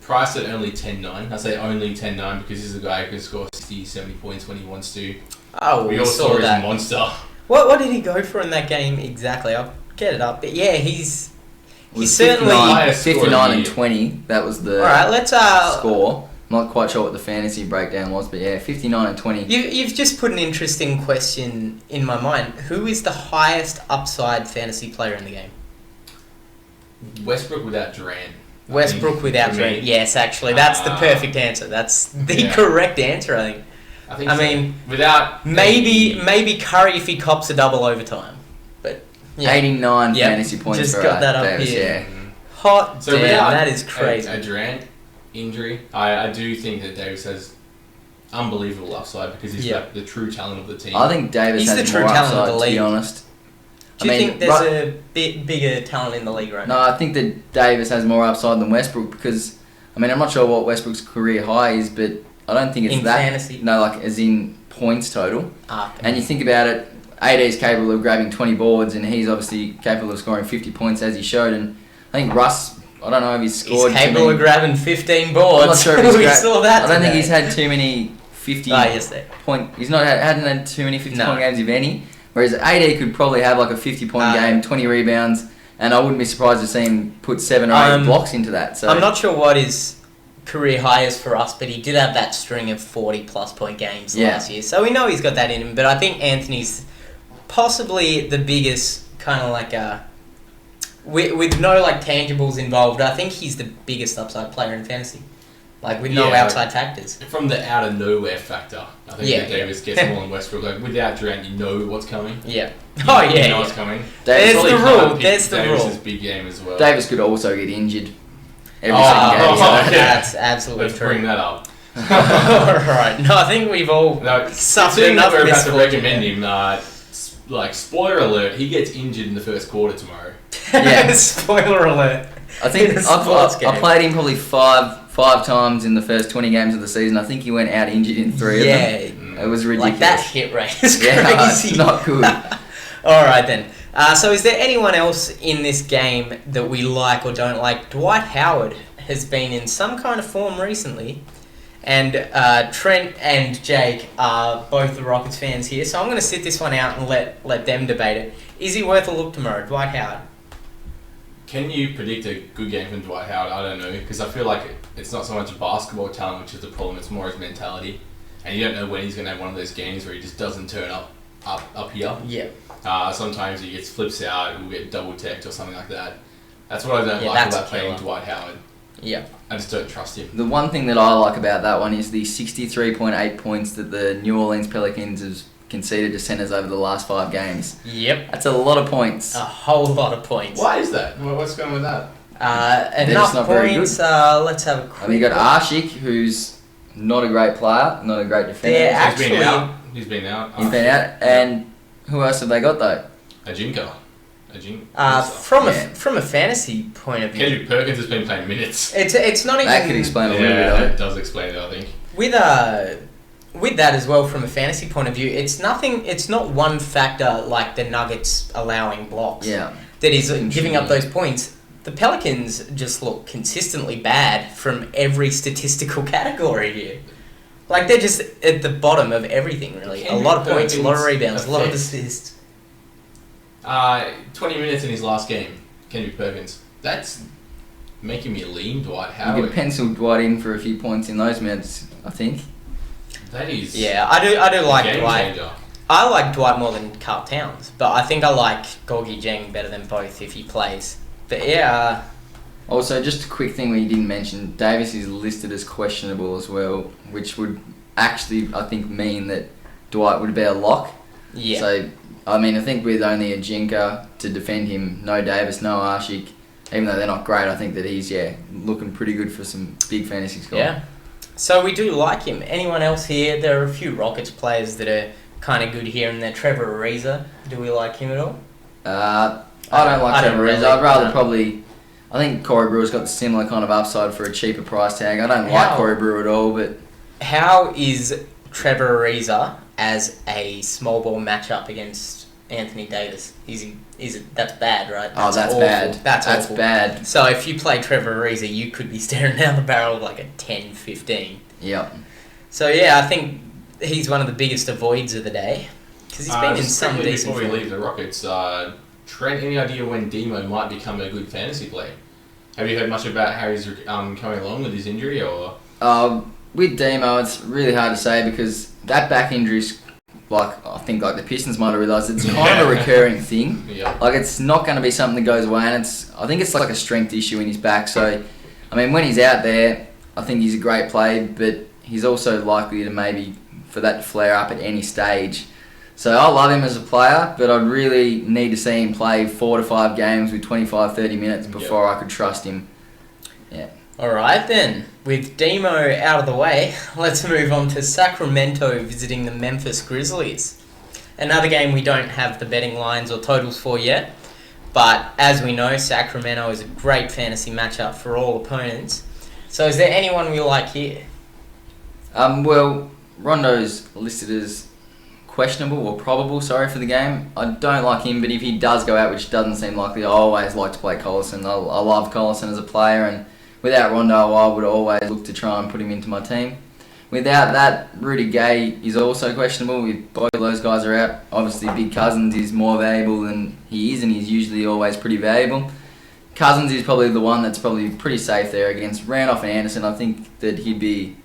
Priced at only 10.9. I say only 10.9 because he's a guy who can score 60, 70 points when he wants to. Oh, We we all saw saw his that. monster. What did he go for in that game exactly? I'll get it up. But yeah, he's Was certainly. 59, Highest score of the 59 and year. 20. That was the All right, let's score. I'm not quite sure what the fantasy breakdown was, but yeah, 59 and 20. You've just put an interesting question in my mind. Who is the highest upside fantasy player in the game? Westbrook without Durant. I Westbrook think, without for Durant. me. Yes, actually, that's the perfect answer. That's the Yeah. correct answer, I think. I I so. mean, without Maybe Curry if he cops a double overtime. But yeah. 89 Yep, fantasy points just for got that up Davis, here. yeah. Hot So damn, without that is crazy. A Durant injury, I do think that Davis has unbelievable upside because he's like the true talent of the team. I think Davis He's has the true more talent of upside, the to be league. honest. Do you think there's a bit bigger talent in the league right No, now? I think that Davis has more upside than Westbrook because, I mean, I'm not sure what Westbrook's career high is, but I don't think it's In that. fantasy? No, like as in points total. Ah, And you think about it, AD is capable of grabbing 20 boards, and he's obviously capable of scoring 50 points as he showed. And I think Russ, I don't know if he's he's scored. capable of grabbing 15 boards. I'm not sure if he's we gra- saw that I don't think today. he's had too many 50 yes, they. point. He's not hadn't had too many 50 No. point games, if any. Whereas AD could probably have like a 50 point game, 20 rebounds, and I wouldn't be surprised to see him put 7 or 8 blocks into that. So I'm not sure what his career high is for us, but he did have that string of 40-plus point games last year. So we know he's got that in him, but I think Anthony's possibly the biggest kind of like with no like tangibles involved. I think he's the biggest upside player in fantasy, like with no Yeah, outside factors. From the out of nowhere factor, I think that Davis yeah. gets more than Westbrook. Like without Durant, you know what's coming. Yeah. You Oh know yeah. what's Yeah. coming. Davis, There's Probably the can't rule. pick There's the Davis's rule. big game as well. Davis could also get injured every Oh, second game. oh, so- yeah. That's absolutely Let's true. bring that up. Alright, no, I think we've all No, suffered seeing that enough we're about to misfortune. recommend him. Like spoiler alert, he gets injured in the first quarter tomorrow. Yeah. Spoiler alert. I think In a sports I game. played him probably five times in the first 20 games of the season. I think he went out injured in 3 of them. It was ridiculous. Like that hit rate is Yeah, crazy. it's not good. Alright then. So is there anyone else in this game that we like or don't like? Dwight Howard has been in some kind of form recently. And Trent and Jake are both the Rockets fans here, so I'm going to sit this one out and let them debate it. Is he worth a look tomorrow, Dwight Howard? Can you predict a good game from Dwight Howard? I don't know, because I feel like it's not so much basketball talent which is the problem, it's more his mentality. And you don't know when he's going to have one of those games where he just doesn't turn up here. Yeah. Sometimes he gets flips out, he'll get double teched or something like that. That's what I don't like that's about a playing killer. Dwight Howard. Yeah. I just don't trust him. The one thing that I like about that one is the 63.8 points that the New Orleans Pelicans have conceded to centers over the last 5 games. Yep. That's a lot of points. A whole lot of points. Why is that? What's going on with that? just Enough not very points. Let's have a quick I mean, you got Ashik, who's not a great player, not a great defender. Yeah, He's been actually- out. He's been out. He's been out. And who else have they got, though? Ajinka. From Yeah. from a fantasy point of view, Kendrick Perkins has been playing minutes. it's not even That could explain a little bit Yeah, of it it. does explain it, I think. with that as well from a fantasy point of view. It's nothing. It's not one factor like the Nuggets allowing blocks. Yeah. that is giving up those points. The Pelicans just look consistently bad from every statistical category here. Like, they're just at the bottom of everything, really. A lot of points, a lot of rebounds, a lot of assists. 20 minutes in his last game, Kendrick Perkins. That's making me lean Dwight Howard. You could pencil Dwight in for a few points in those minutes, I think. That is... Yeah, I do like game Dwight. changer. I like Dwight more than Karl Towns, but I think I like Gorgie Jeng better than both if he plays. But yeah... Also, just a quick thing we didn't mention, Davis is listed as questionable as well, which would actually, I think, mean that Dwight would be a lock. Yeah. So, I mean, I think with only a Jinka to defend him, no Davis, no Ashik, even though they're not great, I think that he's, looking pretty good for some big fantasy scores. Yeah. So we do like him. Anyone else here? There are a few Rockets players that are kind of good here and there. Trevor Ariza, do we like him at all? I don't like Trevor Ariza. I'd rather probably... I think Corey Brewer's got the similar kind of upside for a cheaper price tag. I don't like Corey Brewer at all, but... How is Trevor Ariza as a small ball matchup against Anthony Davis? That's bad, right? That's awful. bad. That's awful. Bad. So if you play Trevor Ariza, you could be staring down the barrel of like a 10-15. Yep. So yeah, I think he's one of the biggest avoids of the day because he's been in some decent before we form. leave the Rockets, Trent, any idea when Demo might become a good fantasy play? Have you heard much about how he's coming along with his injury, or? With Demo, it's really hard to say because that back injury's I think the Pistons might have realised it's kind of a recurring thing. Yeah. Like, it's not going to be something that goes away, and I think it's like a strength issue in his back. So, I mean, when he's out there, I think he's a great play, but he's also likely to maybe for that to flare up at any stage. So I love him as a player, but I'd really need to see him play 4 to 5 games with 25-30 minutes before I could trust him. Yeah. Alright then, with Demo out of the way, let's move on to Sacramento visiting the Memphis Grizzlies. Another game we don't have the betting lines or totals for yet, but as we know, Sacramento is a great fantasy matchup for all opponents. So is there anyone we like here? Well, Rondo's listed as questionable or probable, for the game. I don't like him, but if he does go out, which doesn't seem likely, I always like to play Collison. I love Collison as a player, and without Rondo, I would always look to try and put him into my team. Without that, Rudy Gay is also questionable. If both of those guys are out, obviously Big Cousins is more valuable than he is, and he's usually always pretty valuable. Cousins is probably the one that's probably pretty safe there against Randolph and Anderson. I think that he'd be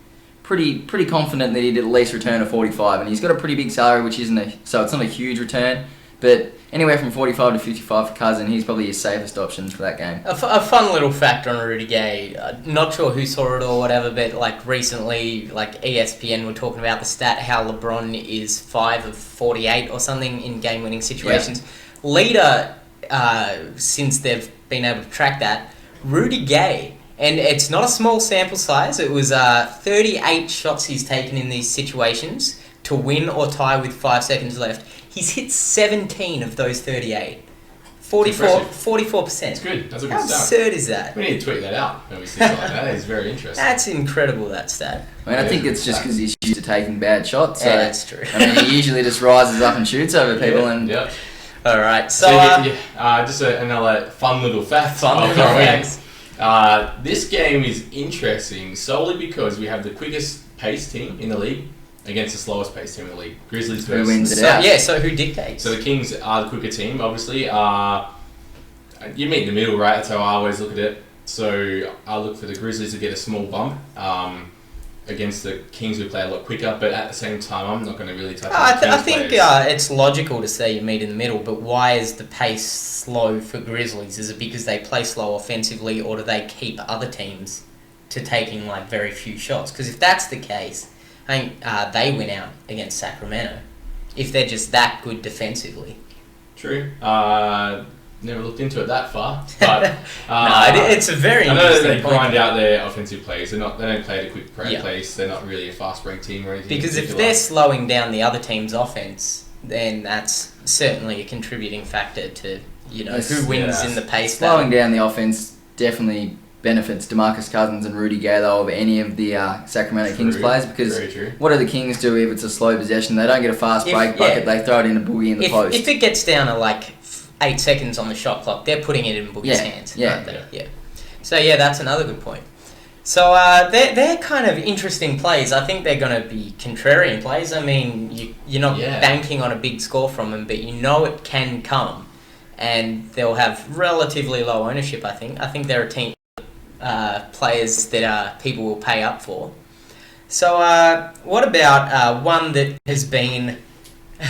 pretty confident that he'd at least return a 45, and he's got a pretty big salary, which so it's not a huge return, but anywhere from 45 to 55 for Cousin, he's probably his safest option for that game. A fun little fact on Rudy Gay, not sure who saw it or whatever, but recently, ESPN were talking about the stat how LeBron is 5 of 48 or something in game-winning situations. Yeah. Leader, since they've been able to track that, Rudy Gay. And it's not a small sample size. It was 38 shots he's taken in these situations to win or tie with 5 seconds left. He's hit 17 of those 38. 44%. That's good. That's a good How stat. absurd is that? We need to tweet that out when we see something like that. It's very interesting. That's incredible, that stat. I mean, I think it's just because he's used to taking bad shots. So, yeah, that's true. I mean, he usually just rises up and shoots over people. Yeah. All right. So, just another fun little fact. This game is interesting solely because we have the quickest pace team in the league against the slowest pace team in the league. Grizzlies Who versus... wins it out? Yeah, so who dictates? So the Kings are the quicker team, obviously. You meet in the middle, right? That's how I always look at it. So I look for the Grizzlies to get a small bump against the Kings who play a lot quicker, but at the same time, I'm not going to really touch on the Kings I think it's logical to say you meet in the middle, but why is the pace slow for Grizzlies? Is it because they play slow offensively, or do they keep other teams to taking very few shots? Because if that's the case, I think they win out against Sacramento if they're just that good defensively. True. Never looked into it that far, but it's a very I know interesting they point. grind out their offensive plays. They don't play at a quick pace. They're not really a fast break team or anything. Because if they're slowing down the other team's offense, then that's certainly a contributing factor to who wins in the pace. Slowing down the offense definitely benefits DeMarcus Cousins and Rudy Gay over any of the Sacramento Kings players, because what do the Kings do if it's a slow possession? They don't get a fast break bucket. They throw it in a boogie in the post. If it gets down to 8 seconds on the shot clock. They're putting it in Boogie's hands. Yeah. Yeah. So, yeah, that's another good point. So, they're kind of interesting plays. I think they're going to be contrarian plays. I mean, you're not banking on a big score from them, but you know it can come. And they'll have relatively low ownership, I think. I think they're a team players that people will pay up for. So, what about one that has been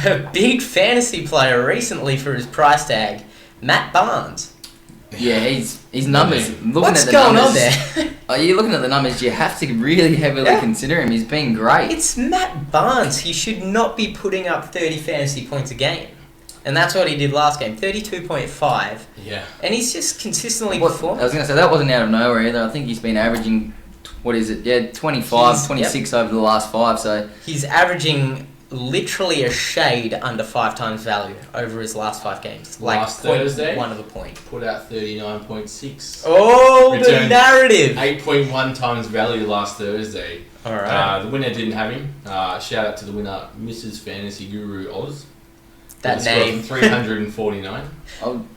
a big fantasy player recently for his price tag, Matt Barnes? Yeah, his numbers. What's going on there? You're looking at the numbers. You have to really heavily consider him. He's been great. It's Matt Barnes. He should not be putting up 30 fantasy points a game. And that's what he did last game, 32.5. Yeah. And he's just consistently performing. I was going to say, that wasn't out of nowhere either. I think he's been averaging, 26 over the last 5. So he's averaging literally a shade under 5 times value over his last 5 games. Last Thursday, 1 of a point. Put out 39.6. Oh, the narrative. 8.1 times value last Thursday. All right. The winner didn't have him. Shout out to the winner, Mrs. Fantasy Guru Oz. That name. 349.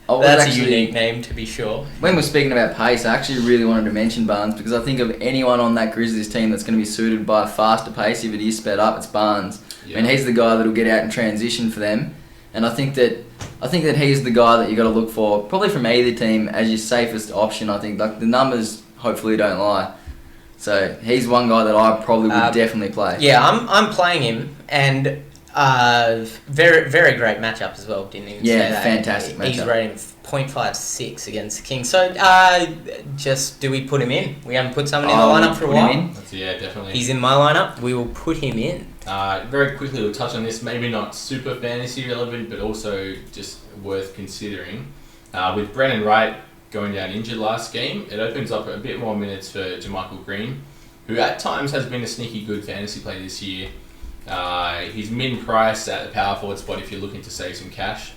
That's a unique name, to be sure. When we're speaking about pace, I actually really wanted to mention Barnes because I think of anyone on that Grizzlies team that's going to be suited by a faster pace, if it is sped up, it's Barnes. Yeah. I mean, he's the guy that'll get out and transition for them. And I think that he's the guy that you got to look for, probably from either team, as your safest option. I think like the numbers hopefully don't lie. So he's one guy that I probably would definitely play. Yeah, I'm playing him, and very very great matchup as well. Didn't even say that. Fantastic matchup. He's rating 0.56 against the Kings. So just do we put him in? We haven't put someone in the lineup for a while. Yeah, definitely. He's in my lineup. We will put him in. Very quickly, we'll touch on this. Maybe not super fantasy relevant, but also just worth considering. With Brandon Wright going down injured last game, it opens up a bit more minutes for Jermichael Green, who at times has been a sneaky good fantasy player this year. He's min-priced at the power forward spot if you're looking to save some cash,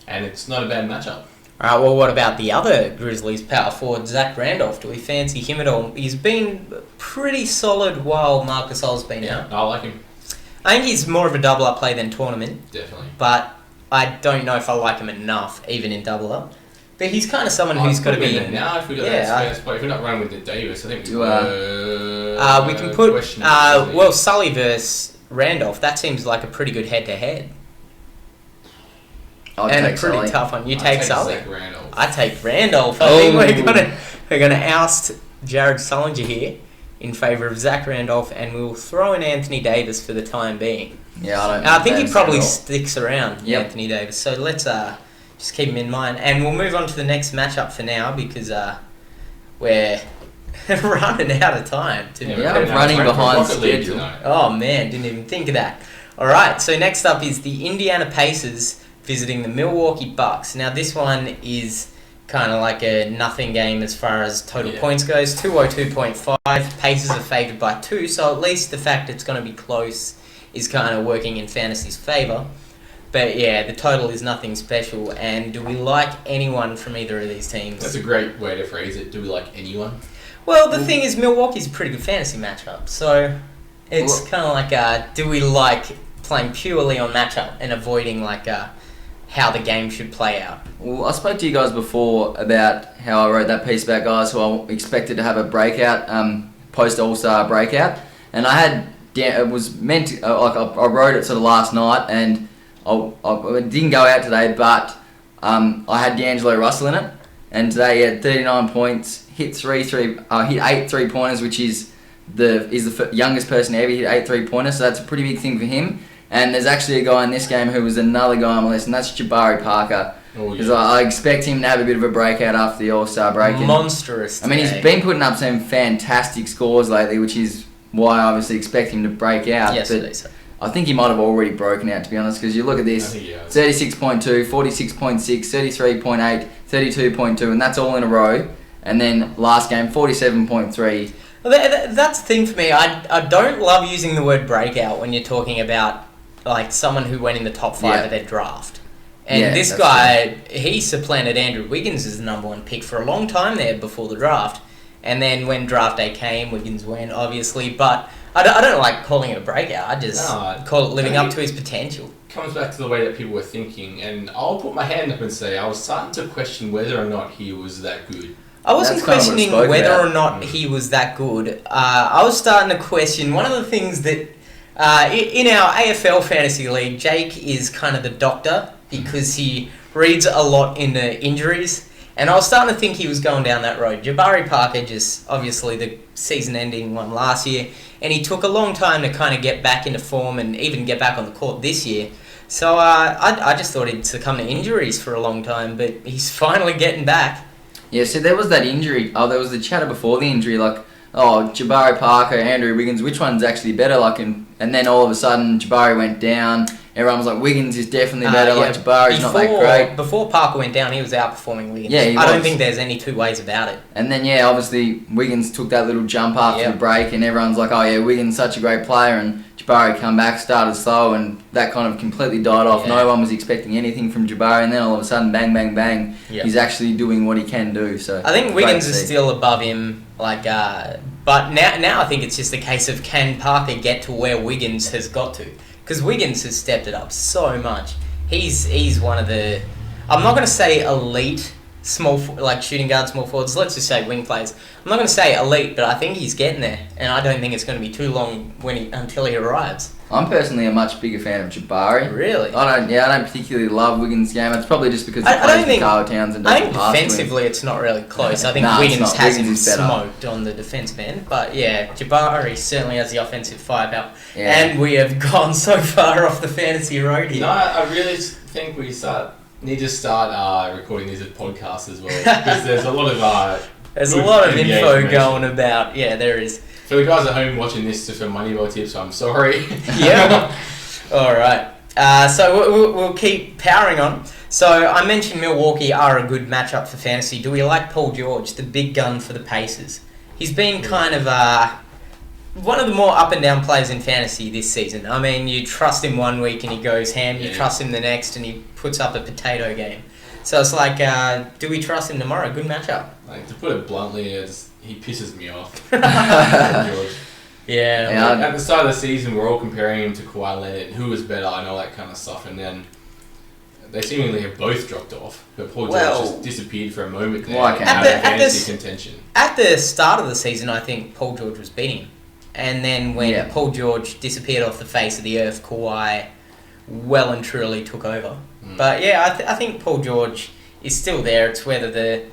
and it's not a bad matchup. Alright, well, what about the other Grizzlies power forward, Zach Randolph? Do we fancy him at all? He's been pretty solid while Marcus All's been out. I like him. I think he's more of a double-up play than tournament. Definitely. But I don't know if I like him enough, even in double-up. But he's kind of someone who's got to be... Now, if we got that spot, if we're not running with the Davis, I think we can put... Sully versus Randolph, that seems like a pretty good head-to-head. And a pretty Sully. Tough one. You take Sully. I take Randolph. I think we're gonna oust Jared Sullinger here in favour of Zach Randolph, and we'll throw in Anthony Davis for the time being. Yeah, I think he probably sticks around, Anthony Davis. So let's just keep him in mind, and we'll move on to the next matchup for now because we're running out of time. Running behind schedule. Oh man, didn't even think of that. All right, so next up is the Indiana Pacers visiting the Milwaukee Bucks. Now this one is kind of like a nothing game as far as total points goes. 202.5. Pacers are favoured by 2, so at least the fact it's going to be close is kind of working in fantasy's favour. But yeah, the total is nothing special. And do we like anyone from either of these teams? That's a great way to phrase it. Do we like anyone? Well, the thing is, Milwaukee's a pretty good fantasy matchup. So it's kind of like, do we like playing purely on matchup and avoiding like how the game should play out? Well, I spoke to you guys before about how I wrote that piece about guys who I expected to have a breakout, post All-Star breakout, and I had it was meant to, I wrote it sort of last night, and I didn't go out today, but I had D'Angelo Russell in it, and today he had 39 points, hit 8 3-pointers, which is the youngest person to ever hit 8 3-pointers, so that's a pretty big thing for him. And there's actually a guy in this game who was another guy on my list, and that's Jabari Parker. Because I expect him to have a bit of a breakout after the All-Star break. Monstrous today. I mean, he's been putting up some fantastic scores lately, which is why I obviously expect him to break out. Yes, but I think he might have already broken out, to be honest, because you look at this, 36.2, 46.6, 33.8, 32.2, and that's all in a row. And then last game, 47.3. Well, that's the thing for me. I don't love using the word breakout when you're talking about like someone who went in the top 5 of their draft. And this guy, he supplanted Andrew Wiggins as the number 1 pick for a long time there before the draft. And then when draft day came, Wiggins went, obviously. But I don't like calling it a breakout. I just call it living up to his potential. comes back to the way that people were thinking, and I'll put my hand up and say I was starting to question whether or not he was that good. I wasn't That's kind of what questioning I spoke whether about. or not he was that good. I was starting to question one of the things that in our AFL fantasy league, Jake is kind of the doctor because he reads a lot into injuries. And I was starting to think he was going down that road. Jabari Parker just, obviously, the season-ending one last year, and he took a long time to kind of get back into form and even get back on the court this year. So I just thought he'd succumb to injuries for a long time, but he's finally getting back. Yeah, so there was that injury. Oh, there was the chatter before the injury, like, oh, Jabari Parker, Andrew Wiggins, which one's actually better? Like, and then all of a sudden, Jabari went down. Everyone was like, Wiggins is definitely better. Like, Jabari's not that great. Before Parker went down, he was outperforming Wiggins. Yeah, he I don't was. think there's any two ways about it. And then, yeah, obviously, Wiggins took that little jump after the break, and everyone's like, oh, yeah, Wiggins such a great player, and Jabari come back, started slow, and that kind of completely died off. Yeah. No one was expecting anything from Jabari, and then all of a sudden, bang, bang, bang, he's actually doing what he can do. So I think Wiggins is still above him, but now I think it's just a case of can Parker get to where Wiggins has got to? Because Wiggins has stepped it up so much. He's one of the, I'm not going to say elite shooting guard, small forwards. Let's just say wing players. I'm not going to say elite, but I think he's getting there, and I don't think it's going to be too long until he arrives. I'm personally a much bigger fan of Jabari. Really? I don't particularly love Wiggins' game. It's probably just because he I don't plays with think- Carl Towns and I doesn't think pass to him. defensively it's not really close. I think No, it's Wiggins not. has him Wiggins is better. smoked on the defensive end. But yeah, Jabari certainly has the offensive firepower. Yeah. And we have gone so far off the fantasy road here. No, I really think we need to start recording these as podcasts as well, because there's a lot of There's a good lot of NBA info information. going about. Yeah, there is. For the guys at home watching this just for Moneyball tips, I'm sorry. Yeah. All right. So we'll keep powering on. So I mentioned Milwaukee are a good matchup for fantasy. Do we like Paul George, the big gun for the Pacers? He's been kind of one of the more up and down players in fantasy this season. I mean, you trust him one week and he goes ham. You trust him the next and he puts up a potato game. So it's like, do we trust him tomorrow? Good matchup. Like, to put it bluntly, he pisses me off. George. Yeah. At the start of the season, we're all comparing him to Kawhi Leonard, who was better and all that kind of stuff, and then they seemingly have both dropped off. But Paul George just disappeared for a moment there out of fantasy contention. At the start of the season, I think Paul George was beating him. And then when Paul George disappeared off the face of the earth, Kawhi well and truly took over. But yeah, I think Paul George is still there. It's whether the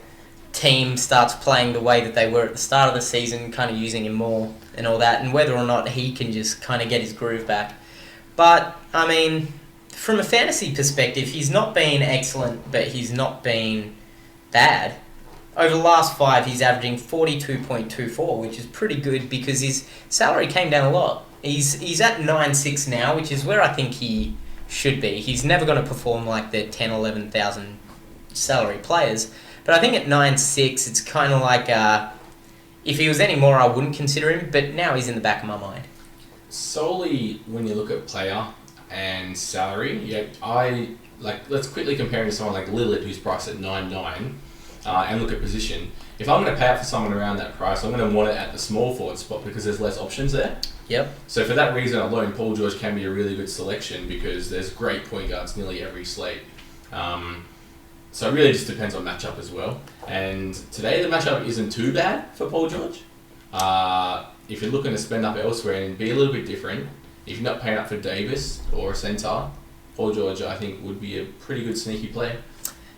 team starts playing the way that they were at the start of the season, kind of using him more and all that, and whether or not he can just kind of get his groove back. But, I mean, from a fantasy perspective, he's not been excellent, but he's not been bad. Over the last 5, he's averaging 42.24, which is pretty good because his salary came down a lot. He's at 9.6 now, which is where I think he should be. He's never going to perform like the 10, 11,000 salary players. But I think at 9.6, it's kind of like, if he was any more, I wouldn't consider him, but now he's in the back of my mind. Solely when you look at player and salary, let's quickly compare him to someone like Lillard, who's priced at 9.9, and look at position. If I'm going to pay up for someone around that price, I'm going to want it at the small forward spot because there's less options there. Yep. So for that reason alone, Paul George can be a really good selection because there's great point guards nearly every slate. So it really just depends on matchup as well. And today the matchup isn't too bad for Paul George. If you're looking to spend up elsewhere and be a little bit different, if you're not paying up for Davis or a centre, Paul George I think would be a pretty good sneaky play.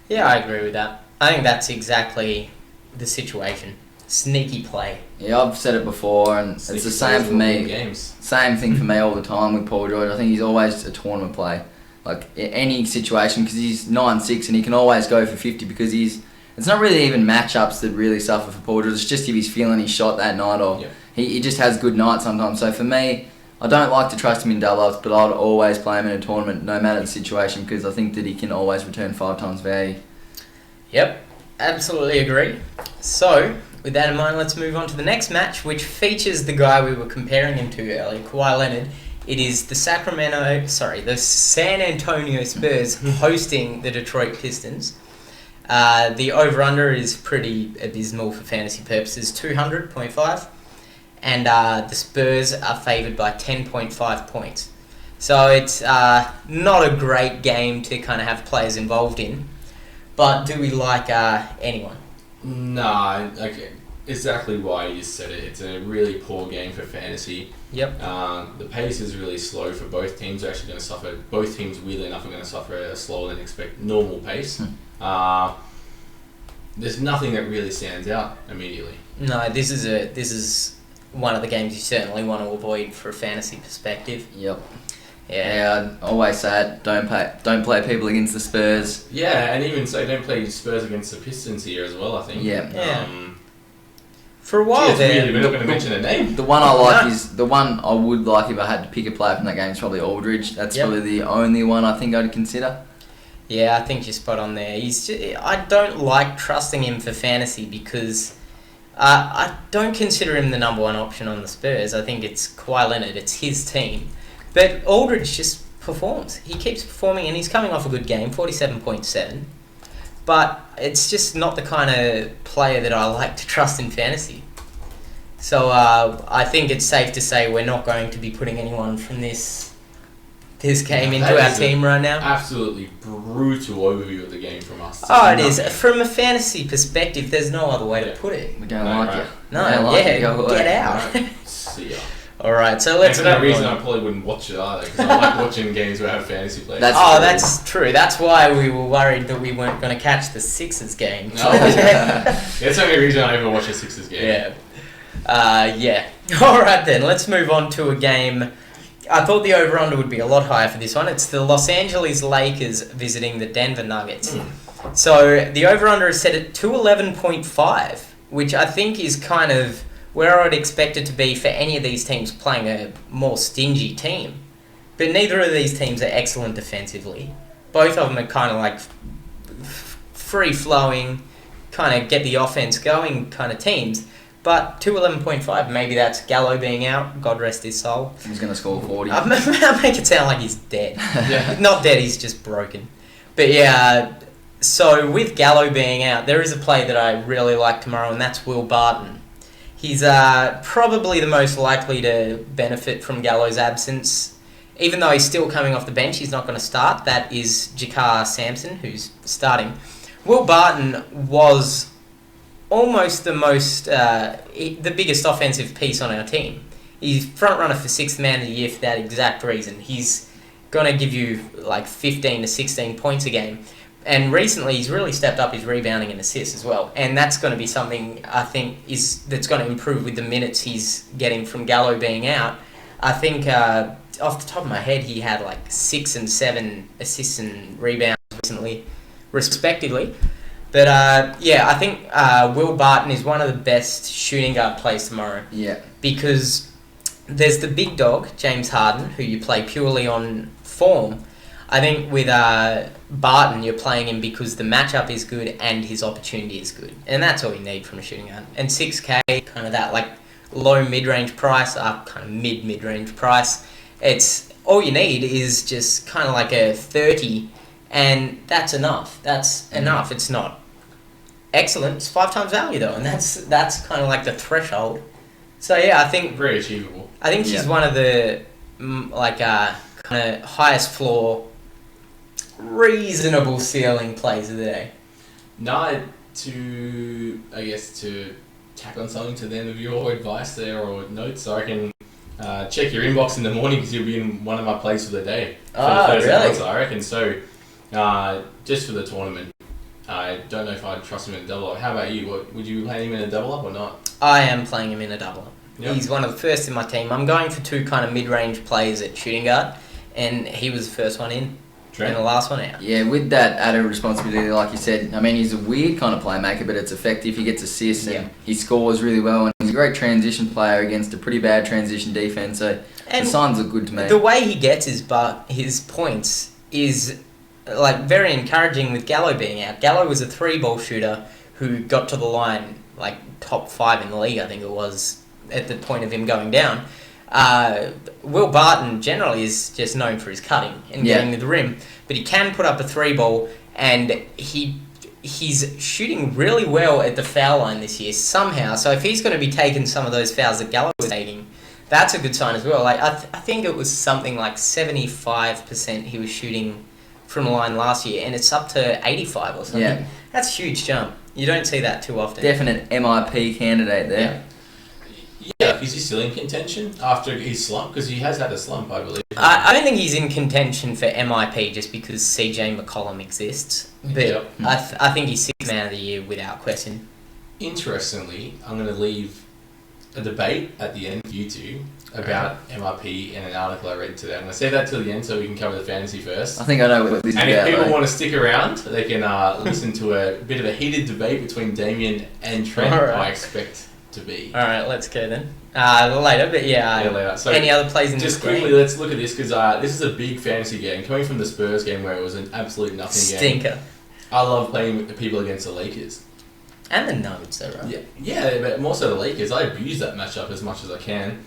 Yeah, I agree with that. I think that's exactly the situation. Sneaky play. Yeah, I've said it before, and Sneaky it's the same plays for will me. win games. Same thing for me all the time with Paul George. I think he's always a tournament play. Like, any situation, because he's 9.6 and he can always go for 50 because it's not really even matchups that really suffer for Paul George. It's just if he's feeling his shot that night or he just has good nights sometimes. So for me, I don't like to trust him in double-ups, but I'd always play him in a tournament no matter the situation because I think that he can always return 5 times value. Yep, absolutely agree. So, with that in mind, let's move on to the next match, which features the guy we were comparing him to earlier, Kawhi Leonard. It is the San Antonio Spurs hosting the Detroit Pistons. The over-under is pretty abysmal for fantasy purposes, 200.5. And the Spurs are favoured by 10.5 points. So it's not a great game to kind of have players involved in. But do we like anyone? Nah, okay. Exactly why you said it. It's a really poor game for fantasy. Yep. The pace is really slow for both teams. Are actually going to suffer. Both teams, weirdly enough, are going to suffer a slower than expected normal pace. There's nothing that really stands out immediately. No, this is one of the games you certainly want to avoid for a fantasy perspective. Yep. Yeah. I always say it. Don't play people against the Spurs. Yeah, and even so, don't play Spurs against the Pistons here as well. I think. Yeah. For a while there, we're not going to mention a name. The one I like is the one I would like if I had to pick a player from that game is probably Aldridge. That's probably the only one I think I'd consider. Yeah, I think you're spot on there. I don't like trusting him for fantasy because I don't consider him the number one option on the Spurs. I think it's Kawhi Leonard. It's his team. But Aldridge just performs. He keeps performing and he's coming off a good game, 47.7. But it's just not the kind of player that I like to trust in fantasy. So I think it's safe to say we're not going to be putting anyone from this game into our team right now. Absolutely brutal overview of the game from us. Oh, it is. From a fantasy perspective, there's no other way to put it. We don't like it. No, get out. Right. See ya. Alright, so let's... And for that reason, I probably wouldn't watch it either, because I like watching games where I have fantasy players. That's true. That's why we were worried that we weren't going to catch the Sixers game. That's the only reason I ever watch a Sixers game. Yeah. Alright then, let's move on to a game... I thought the over-under would be a lot higher for this one. It's the Los Angeles Lakers visiting the Denver Nuggets. So the over-under is set at 211.5, which I think is kind of where I would expect it to be for any of these teams playing a more stingy team. But neither of these teams are excellent defensively. Both of them are kind of like free-flowing, kind of get the offense going kind of teams. But 211.5, maybe that's Gallo being out, God rest his soul. He's going to score 40. I'll make it sound like he's dead. Yeah. Not dead, he's just broken. But yeah, so with Gallo being out, there is a play that I really like tomorrow, and that's Will Barton. He's probably the most likely to benefit from Gallo's absence. Even though he's still coming off the bench, he's not going to start. That is Jakar Sampson, who's starting. Will Barton was almost the biggest offensive piece on our team. He's front runner for 6th man of the year for that exact reason. He's going to give you like 15 to 16 points a game. And recently he's really stepped up his rebounding and assists as well. And that's going to be something I think that's going to improve with the minutes he's getting from Gallo being out. I think off the top of my head he had like 6 and 7 assists and rebounds recently, respectively. But I think Will Barton is one of the best shooting guard plays tomorrow. Yeah. Because there's the big dog, James Harden, who you play purely on form. I think with Barton, you're playing him because the matchup is good and his opportunity is good. And that's all you need from a shooting guard. And 6K, kind of that like low mid-range price, kind of mid-range price. It's all you need is just kind of like a 30, and that's enough. That's enough. It's not excellent. It's 5 times value though, and that's kind of like the threshold. So yeah, I think very achievable. I think she's one of the kind of highest floor, reasonable ceiling plays of the day. Now to tack on something to the end of your advice there or notes, so I can check your inbox in the morning because you'll be in one of my plays for the day. Really? Months, I reckon. So just for the tournament, I don't know if I'd trust him in a double up. How about you? Would you play him in a double up or not? I am playing him in a double up. Yep. He's one of the first in my team. I'm going for 2 kind of mid-range plays at shooting guard, and he was the first one in. And the last one out. Yeah, with that added responsibility, like you said, I mean, he's a weird kind of playmaker, but it's effective. He gets assists and he scores really well, and he's a great transition player against a pretty bad transition defense. So the signs look good to me. The way he gets his points is like very encouraging with Gallo being out. Gallo was a 3-ball shooter who got to the line like top 5 in the league, I think it was, at the point of him going down. Will Barton generally is just known for his cutting and getting to the rim, but he can put up a 3-ball, and he's shooting really well at the foul line this year somehow. So if he's going to be taking some of those fouls that Gallo was taking, That's a good sign as well. Like I think it was something like 75% he was shooting from the line last year, and it's up to 85 or something. Yeah. That's a huge jump. You don't see that too often. Definite MIP candidate there. Yeah, is he still in contention after his slump? Because he has had a slump, I believe. I don't think he's in contention for MIP just because CJ McCollum exists. But Yep. I think he's Sixth Man of the Year without question. Interestingly, I'm going to leave a debate at the end for you two about MIP and an article I read today. I'm going to save that till the end so we can cover the fantasy first. I think I know what this is And about. if people though. want to stick around, they can listen to a bit of a heated debate between Damien and Trent, Alright. I expect to be. All right, let's go then. Later, but Later. So any other plays in just this quickly, game? let's look at this because this is a big fantasy game. Coming from the Spurs game where it was an absolute nothing game. Stinker. I love playing people against the Lakers. And the Nuggets, though, right? Yeah, but more so the Lakers. I abuse that matchup as much as I can.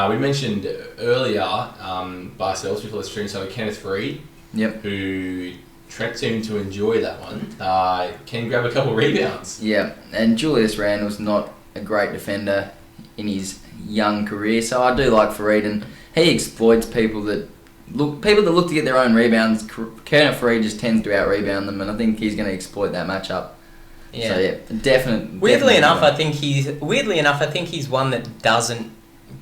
We mentioned earlier by ourselves before the stream, so Kenneth Freed, who Trent seemed to enjoy that one, can grab a couple rebounds. Yeah, and Julius Randle's not a great defender in his young career, so I do like Fareed, and he exploits people that look to get their own rebounds. Kenneth Freed just tends to out-rebound them, and I think he's going to exploit that matchup. Yeah. So yeah, definitely. Weirdly enough, I think he's one that doesn't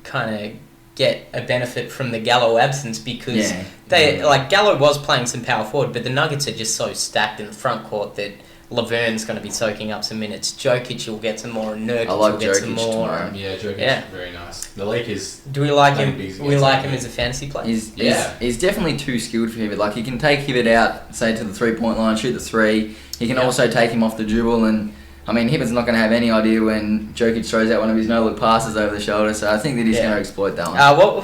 kind of get a benefit from the Gallo absence because Gallo was playing some power forward, but the Nuggets are just so stacked in the front court that Laverne's going to be soaking up some minutes. Jokic will get some more, and Nurkic will get some more. Yeah, Jokic is very nice. The Lakers. Do we like him? We like him as a fantasy player. He's definitely too skilled for Hibbert. Like he can take Hibbert out, say to the 3-point line, shoot the three. He can also take him off the dribble, and I mean Hibbert's not going to have any idea when Jokic throws out one of his no-look passes over the shoulder. So I think that he's going to exploit that one.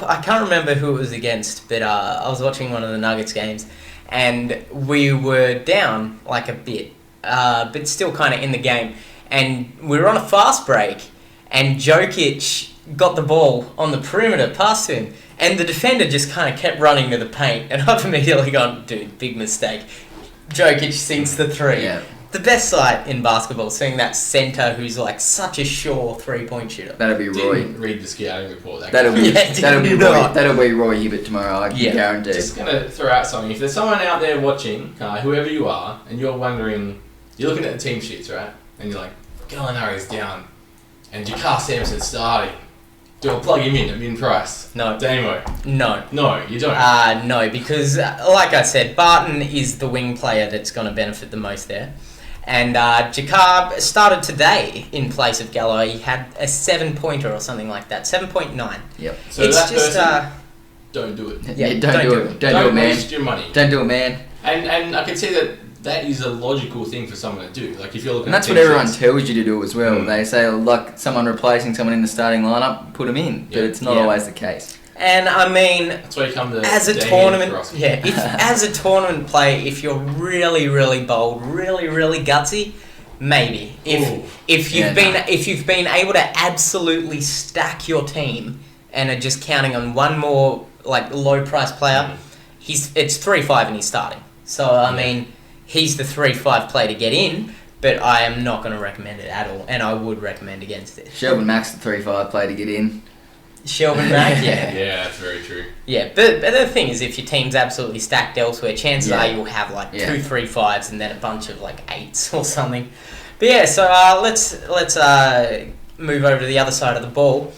I can't remember who it was against, but I was watching one of the Nuggets games, and we were down like a bit. But still kind of in the game. And we were on a fast break, and Jokic got the ball on the perimeter, passed to him, and the defender just kind of kept running to the paint, and I've immediately gone, dude, big mistake. Jokic sinks the three. Yeah. The best sight in basketball, seeing that centre who's like such a sure 3-point shooter. That'll be Roy. Didn't read the scouting report. That'll be Roy Hibbert tomorrow. I can guarantee. Just gonna throw out something. If there's someone out there watching, whoever you are, and you're wondering. You're looking at the team sheets, right? And you're like, Gallinari's down. And Jakar Sampson's starting. Do I plug him in at min-price? No. Damo? No. No, you don't? No, because like I said, Barton is the wing player that's going to benefit the most there. And Jakar started today in place of Gallo. He had a 7-pointer or something like that. 7.9. Yep. So it's that just, person, don't do it. Yeah, don't do it. Don't do it, man. Waste your money. Don't do it, man. And I can see that is a logical thing for someone to do. Like if you're looking, and that's what everyone tells you to do as well. They say, like someone replacing someone in the starting lineup, put them in, but it's not always the case. And I mean, that's why you come to as a tournament, as a tournament player, if you're really, really bold, really, really gutsy, maybe if you've been able to absolutely stack your team and are just counting on one more like low price player, it's 3-5 and he's starting. So I mean. He's the 3-5 player to get in, but I am not going to recommend it at all, and I would recommend against it. Shelvin Mack's the 3-5 player to get in. Shelvin Mack, yeah, that's very true. Yeah, but the thing is, if your team's absolutely stacked elsewhere, chances are you'll have like 2 3-5s and then a bunch of like 8s or something. But yeah, so let's move over to the other side of the ball.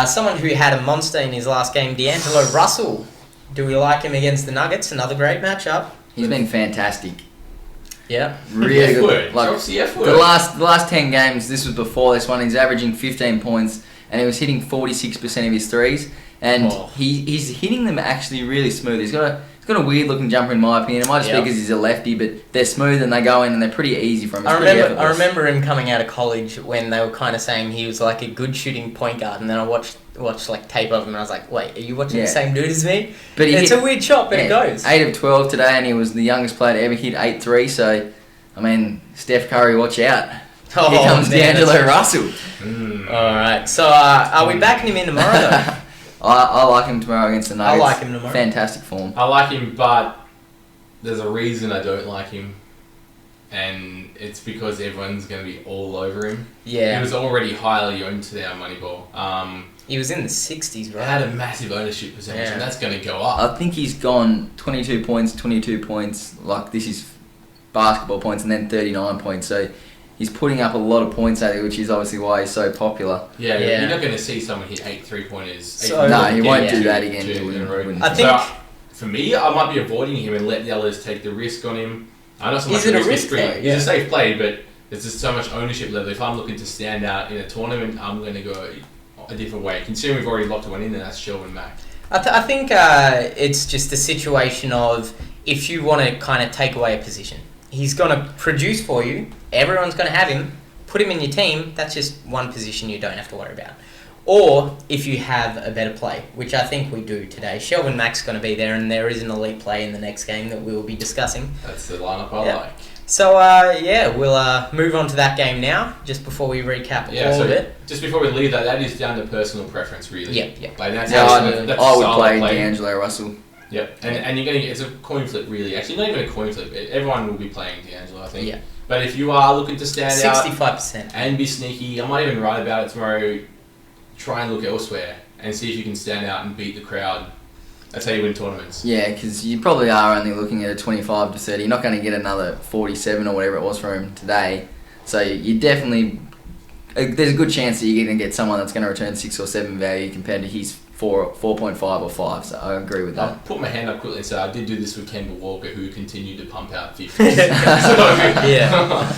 Someone who had a monster in his last game, D'Angelo Russell. Do we like him against the Nuggets? Another great matchup. He's been fantastic. Yeah. Really good. Like, the last 10 games, this was before this one, he's averaging 15 points and he was hitting 46% of his threes. And he's hitting them actually really smooth. He's got a weird looking jumper in my opinion. It might just be because he's a lefty, but they're smooth and they go in and they're pretty easy for him. I remember him coming out of college when they were kind of saying he was like a good shooting point guard, and then I watched like tape of him and I was like, wait, are you watching the same dude as me? But it's a weird shot, but it goes. 8 of 12 today, and he was the youngest player to ever hit 8-3. So, I mean, Steph Curry, watch out. Here comes D'Angelo Russell. All right, so are we backing him in tomorrow though? I like him tomorrow against the Nuggets. I like him tomorrow. Fantastic form. I like him, but there's a reason I don't like him. And it's because everyone's going to be all over him. Yeah. He was already highly owned today on Moneyball. He was in the 60s, right? Had a massive ownership percentage, Yeah. and that's going to go up. I think he's gone 22 points, like this is basketball points, and then 39 points. So he's putting up a lot of points at it, which is obviously why he's so popular. Yeah, Yeah. you're not going to see someone hit 8 3-pointers. So- No, he won't yeah. do that again. Two in a row. I think- So, for me, I might be avoiding him and let the others take the risk on him. I know so much Is it a risk risk is free. though? He's Yeah. a safe play, but there's just so much ownership level. If I'm looking to stand out in a tournament, I'm going to go a different way. Considering we've already locked one in, and that's Shelvin Mack. I think it's just a situation of if you want to kind of take away a position. He's going to produce for you. Everyone's going to have him. Put him in your team. That's just one position you don't have to worry about. Or if you have a better play, which I think we do today. Shelvin Mack's going to be there, and there is an elite play in the next game that we will be discussing. That's the lineup I Yeah. like. So, we'll move on to that game now, just before we recap all of it. Just before we leave that is down to personal preference, really. Yeah. Like that's Yeah, that's I the would style play of D'Angelo Russell. Yep, and you're going to it's a coin flip, really. Actually, not even a coin flip. Everyone will be playing D'Angelo, I think. Yeah. But if you are looking to stand out 65%. and be sneaky, I might even write about it tomorrow. Try and look elsewhere and see if you can stand out and beat the crowd. That's how you win tournaments. Yeah, because you probably are only looking at a 25 to 30. You're not going to get another 47 or whatever it was for him today. So you definitely... There's a good chance that you're going to get someone that's going to return 6 or 7 value compared to his 4.5 or 5. So I agree with I'll that. put my hand up quickly and say I did do this with Kemba Walker, who continued to pump out 50s. Yeah.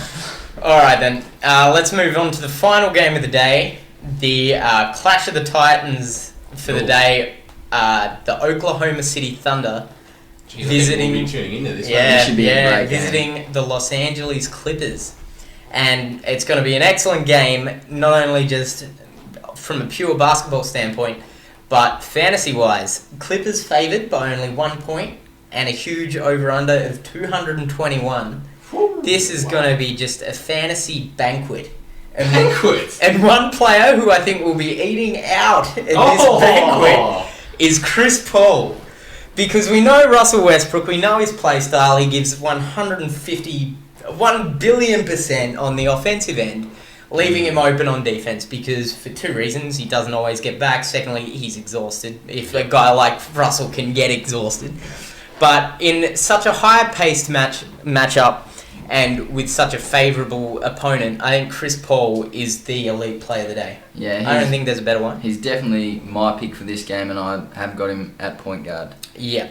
All right, then. Let's move on to the final game of the day. The Clash of the Titans for the day. The Oklahoma City Thunder Jeez, visiting. We'll be tuning into this Yeah, This should be a great game. visiting the Los Angeles Clippers. And it's going to be an excellent game, not only just from a pure basketball standpoint, but fantasy-wise. Clippers favoured by only 1 point and a huge over-under of 221. This is going to be just a fantasy banquet. And Banquet? And one player who I think will be eating out at this banquet is Chris Paul. Because we know Russell Westbrook, we know his play style, he gives 1 billion% on the offensive end, leaving him open on defense because for 2 reasons. He doesn't always get back. Secondly, he's exhausted. If a guy like Russell can get exhausted. But in such a high-paced matchup and with such a favourable opponent, I think Chris Paul is the elite player of the day. Yeah, I don't think there's a better one. He's definitely my pick for this game, and I have got him at point guard. Yeah.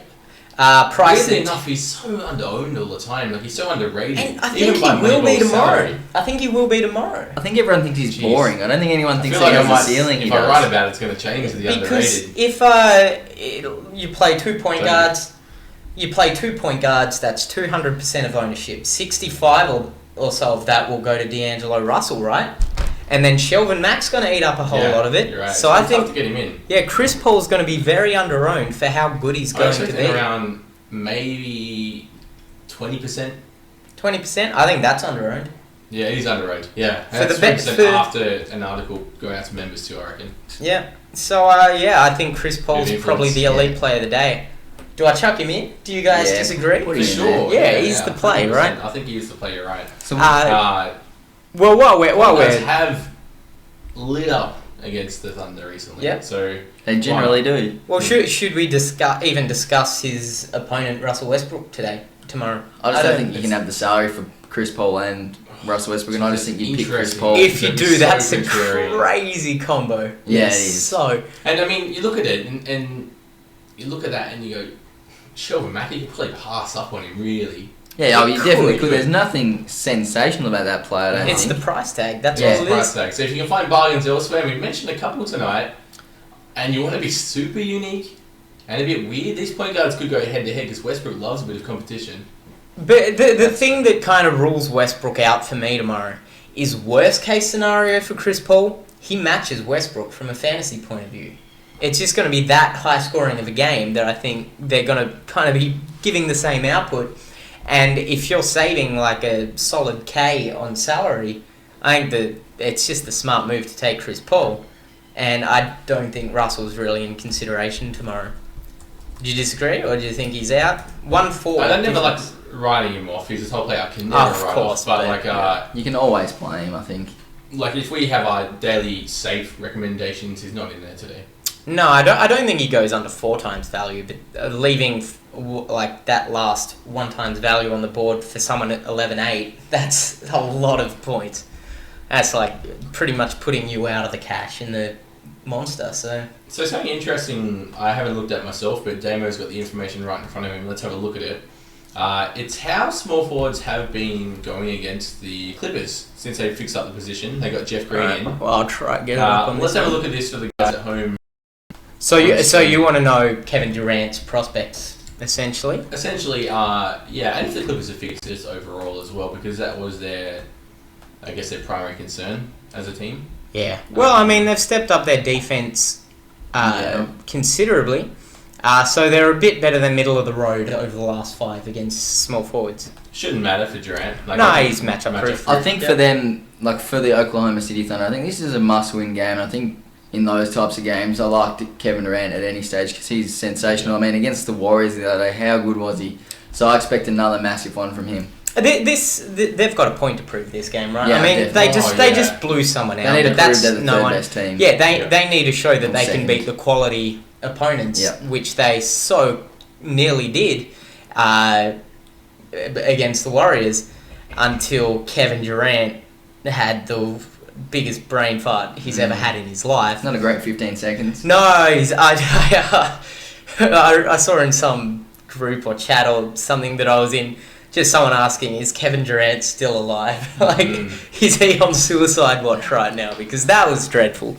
Price Weirdly enough, he's so under-owned all the time. Like, he's so underrated. And I Even think by he will be Moneyball tomorrow. salary. I think he will be tomorrow. I think everyone thinks he's Jeez. boring. I don't think anyone I thinks feel he like has a ceiling. if He I does. write about it, it's going to change to the Because underrated. if you play 2-point Don't guards, that's 200% of ownership. 65 or so of that will go to D'Angelo Russell, right? And then Shelvin Mack's going to eat up a whole lot of it. You're right. So It's I tough think, to get him in. yeah, Chris Paul's going to be very under-owned for how good he's I going expect to him be. around maybe 20%. 20%? I think that's under-owned. Yeah, he's underrated. Yeah, For the that's bet- 20% for- after an article going out to members too, I reckon. Yeah. So, I think Chris Paul's Good probably the influence, elite player of the day. Do I chuck him in? Do you guys Yeah. disagree? Put For him in sure. there. Yeah, he's the play, 100%. right? I think he is the play, you're right. So Well, while Guys we're have lit up against the Thunder recently. Yeah. So they generally do. Well, should we discuss his opponent Russell Westbrook tomorrow? I just don't think you it's- can have the salary for Chris Paul and Russell Westbrook, and I just think you pick Chris Interesting. Paul. If you That'd do, be so that's a contrarian. crazy combo. Yeah, Yes, it is. So And I mean, you look at it and you look at that and you go, Shelvin Mack, you could probably pass up on him, really. Yeah, You you definitely could. could. There's nothing sensational about that player. I don't it's the think. price tag. That's Yeah. all it Price is. tag. So if you can find bargains elsewhere, we mentioned a couple tonight, and you want to be super unique and a bit weird, these point guards could go head to head because Westbrook loves a bit of competition. But the thing that kind of rules Westbrook out for me tomorrow is worst case scenario for Chris Paul. He matches Westbrook from a fantasy point of view. It's just going to be that high scoring of a game that I think they're going to kind of be giving the same output. And if you're saving like a solid K on salary, I think that it's just the smart move to take Chris Paul. And I don't think Russell's really in consideration tomorrow. Do you disagree, or do you think he's out? 1-4. I don't never like writing him off. He's a top player. I can never Of write course, off. But but, like, yeah. You can always play him, I think. like if we have our daily safe recommendations, he's not in there today. No, I don't think he goes under 4 times value, but leaving like that last 1 times value on the board for someone at 11.8, that's a lot of points. That's like pretty much putting you out of the cash in the monster. So something interesting I haven't looked at myself, but Damo's got the information right in front of him. Let's have a look at it. It's how small forwards have been going against the Clippers since they fixed up the position. They got Jeff Green in. Well, I'll try get it up on let's this have a one. look at this for the guys at home. So you want to know Kevin Durant's prospects, essentially? Essentially, yeah, and if the Clippers are fixed just overall as well, because that was their primary concern as a team. Yeah. Well, I mean, they've stepped up their defense considerably. So they're a bit better than middle of the road over the last 5 against small forwards. Shouldn't matter for Durant. No, he's matchup proof. I think for them, like for the Oklahoma City Thunder, I think this is a must-win game. I think in those types of games, I liked Kevin Durant at any stage because he's sensational. I mean, against the Warriors the other day, how good was he? So I expect another massive one from him. They've got a point to prove this game, right? Yeah, I mean, definitely. they just blew someone out. They need to but prove they're the third best team. Yeah, they need to show that Or they second. can beat the quality opponents, Yeah. which they so nearly did against the Warriors until Kevin Durant had the biggest brain fart he's ever had in his life. Not a great 15 seconds. No, I saw in some group or chat or something that I was in, just someone asking, is Kevin Durant still alive? Like, is he on suicide watch right now? Because that was dreadful.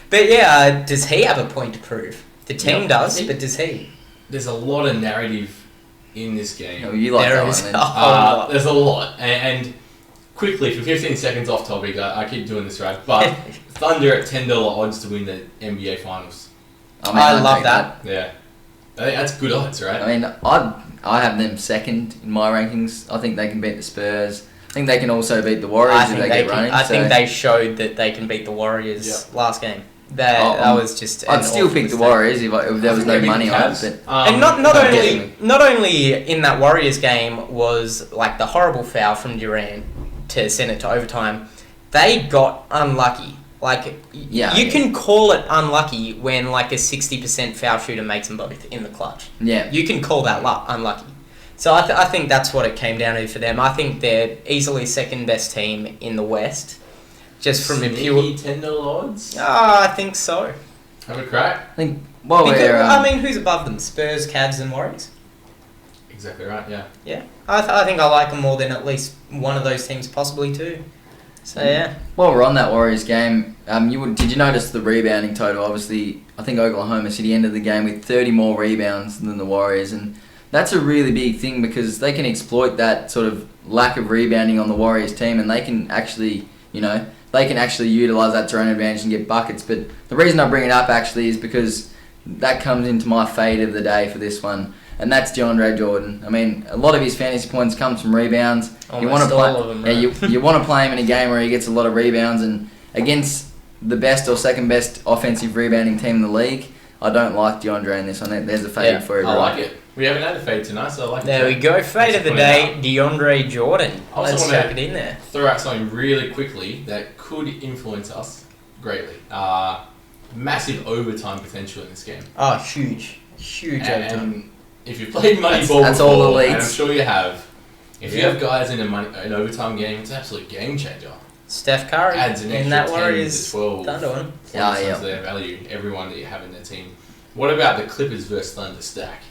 But yeah, does he have a point to prove? The team does, but does he? There's a lot of narrative in this game. Oh, you like There that is one, a then. whole lot. There's a lot. And quickly, for 15 seconds off topic, I keep doing this right, but Thunder at $10 odds to win the NBA Finals. I love that. Yeah. I think that's good odds, right? I mean, I have them second in my rankings. I think they can beat the Spurs. I think they can also beat the Warriors if they get running. I think they showed that they can beat the Warriors last game. That was just. I'd still pick the Warriors if there was no money on it. But And not only in that Warriors game was like the horrible foul from Durant to send it to overtime, they got unlucky. Like you can call it unlucky when like a 60% foul shooter makes them both in the clutch. Yeah, You can call that unlucky. So I think that's what it came down to for them. I think they're easily second best team in the West. Just from a pure $10 odds? I think so. Have a crack? I think. I mean, who's above them? Spurs, Cavs, and Warriors. Exactly right. Yeah. Yeah, I think I like them more than at least one of those teams, possibly two. So yeah. While we're on that Warriors game, did you notice the rebounding total? Obviously, I think Oklahoma City ended the game with 30 more rebounds than the Warriors, and that's a really big thing because they can exploit that sort of lack of rebounding on the Warriors team, and they can actually, utilise that to their own advantage and get buckets. But the reason I bring it up actually is because that comes into my fade of the day for this one, and that's DeAndre Jordan. I mean, a lot of his fantasy points comes from rebounds. Almost all of them, right? You want to play him in a game where he gets a lot of rebounds, and against the best or second best offensive rebounding team in the league, I don't like DeAndre in this one. There's a fade for everyone. I like it. We haven't had a fade tonight, so I like it. There we go. Fade of the day, DeAndre Jordan. Let's chuck it in there. Throw out something really quickly that could influence us greatly. Massive overtime potential in this game. Oh, huge overtime. If you've played Moneyball that's before, all elites. and I'm sure you have, if you have guys in an overtime game, it's an absolute game changer. Steph Curry Adds an in extra that 10 Warriors to 12 Thunder one. to their value, everyone that you have in their team. What about the Clippers versus Thunder stack?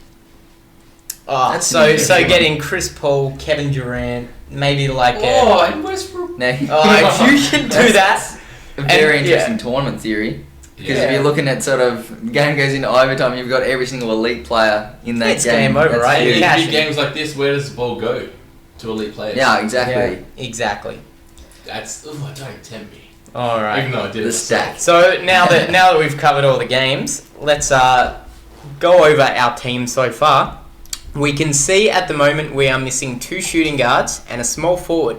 Oh, That's so interesting. getting Chris Paul, Kevin Durant, maybe like and Westbrook. if you can do that, A very And- interesting tournament theory. Because Yeah. if you're looking at sort of game goes into overtime, you've got every single elite player in that It's game. game over, That's right? huge. In Yeah. big games like this, where does the ball go to elite players? Yeah, exactly. exactly. That's don't tempt me. All Even right. though I did The it stack. So now that we've covered all the games, let's go over our team so far. We can see at the moment we are missing 2 shooting guards and a small forward.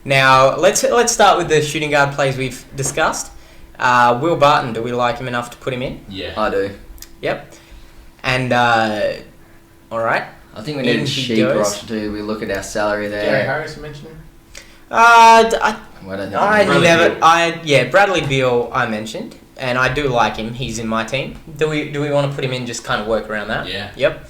Now let's start with the shooting guard plays we've discussed. Will Barton, do we like him enough to put him in? Yeah. I do. Yep. And all right. I think we need In a he sheep goes. roster too. We look at our salary there. Gary Harris, you mentioned him? Bradley Beal I mentioned, and I do like him. He's in my team. Do we want to put him in? Just kind of work around that. Yeah. Yep.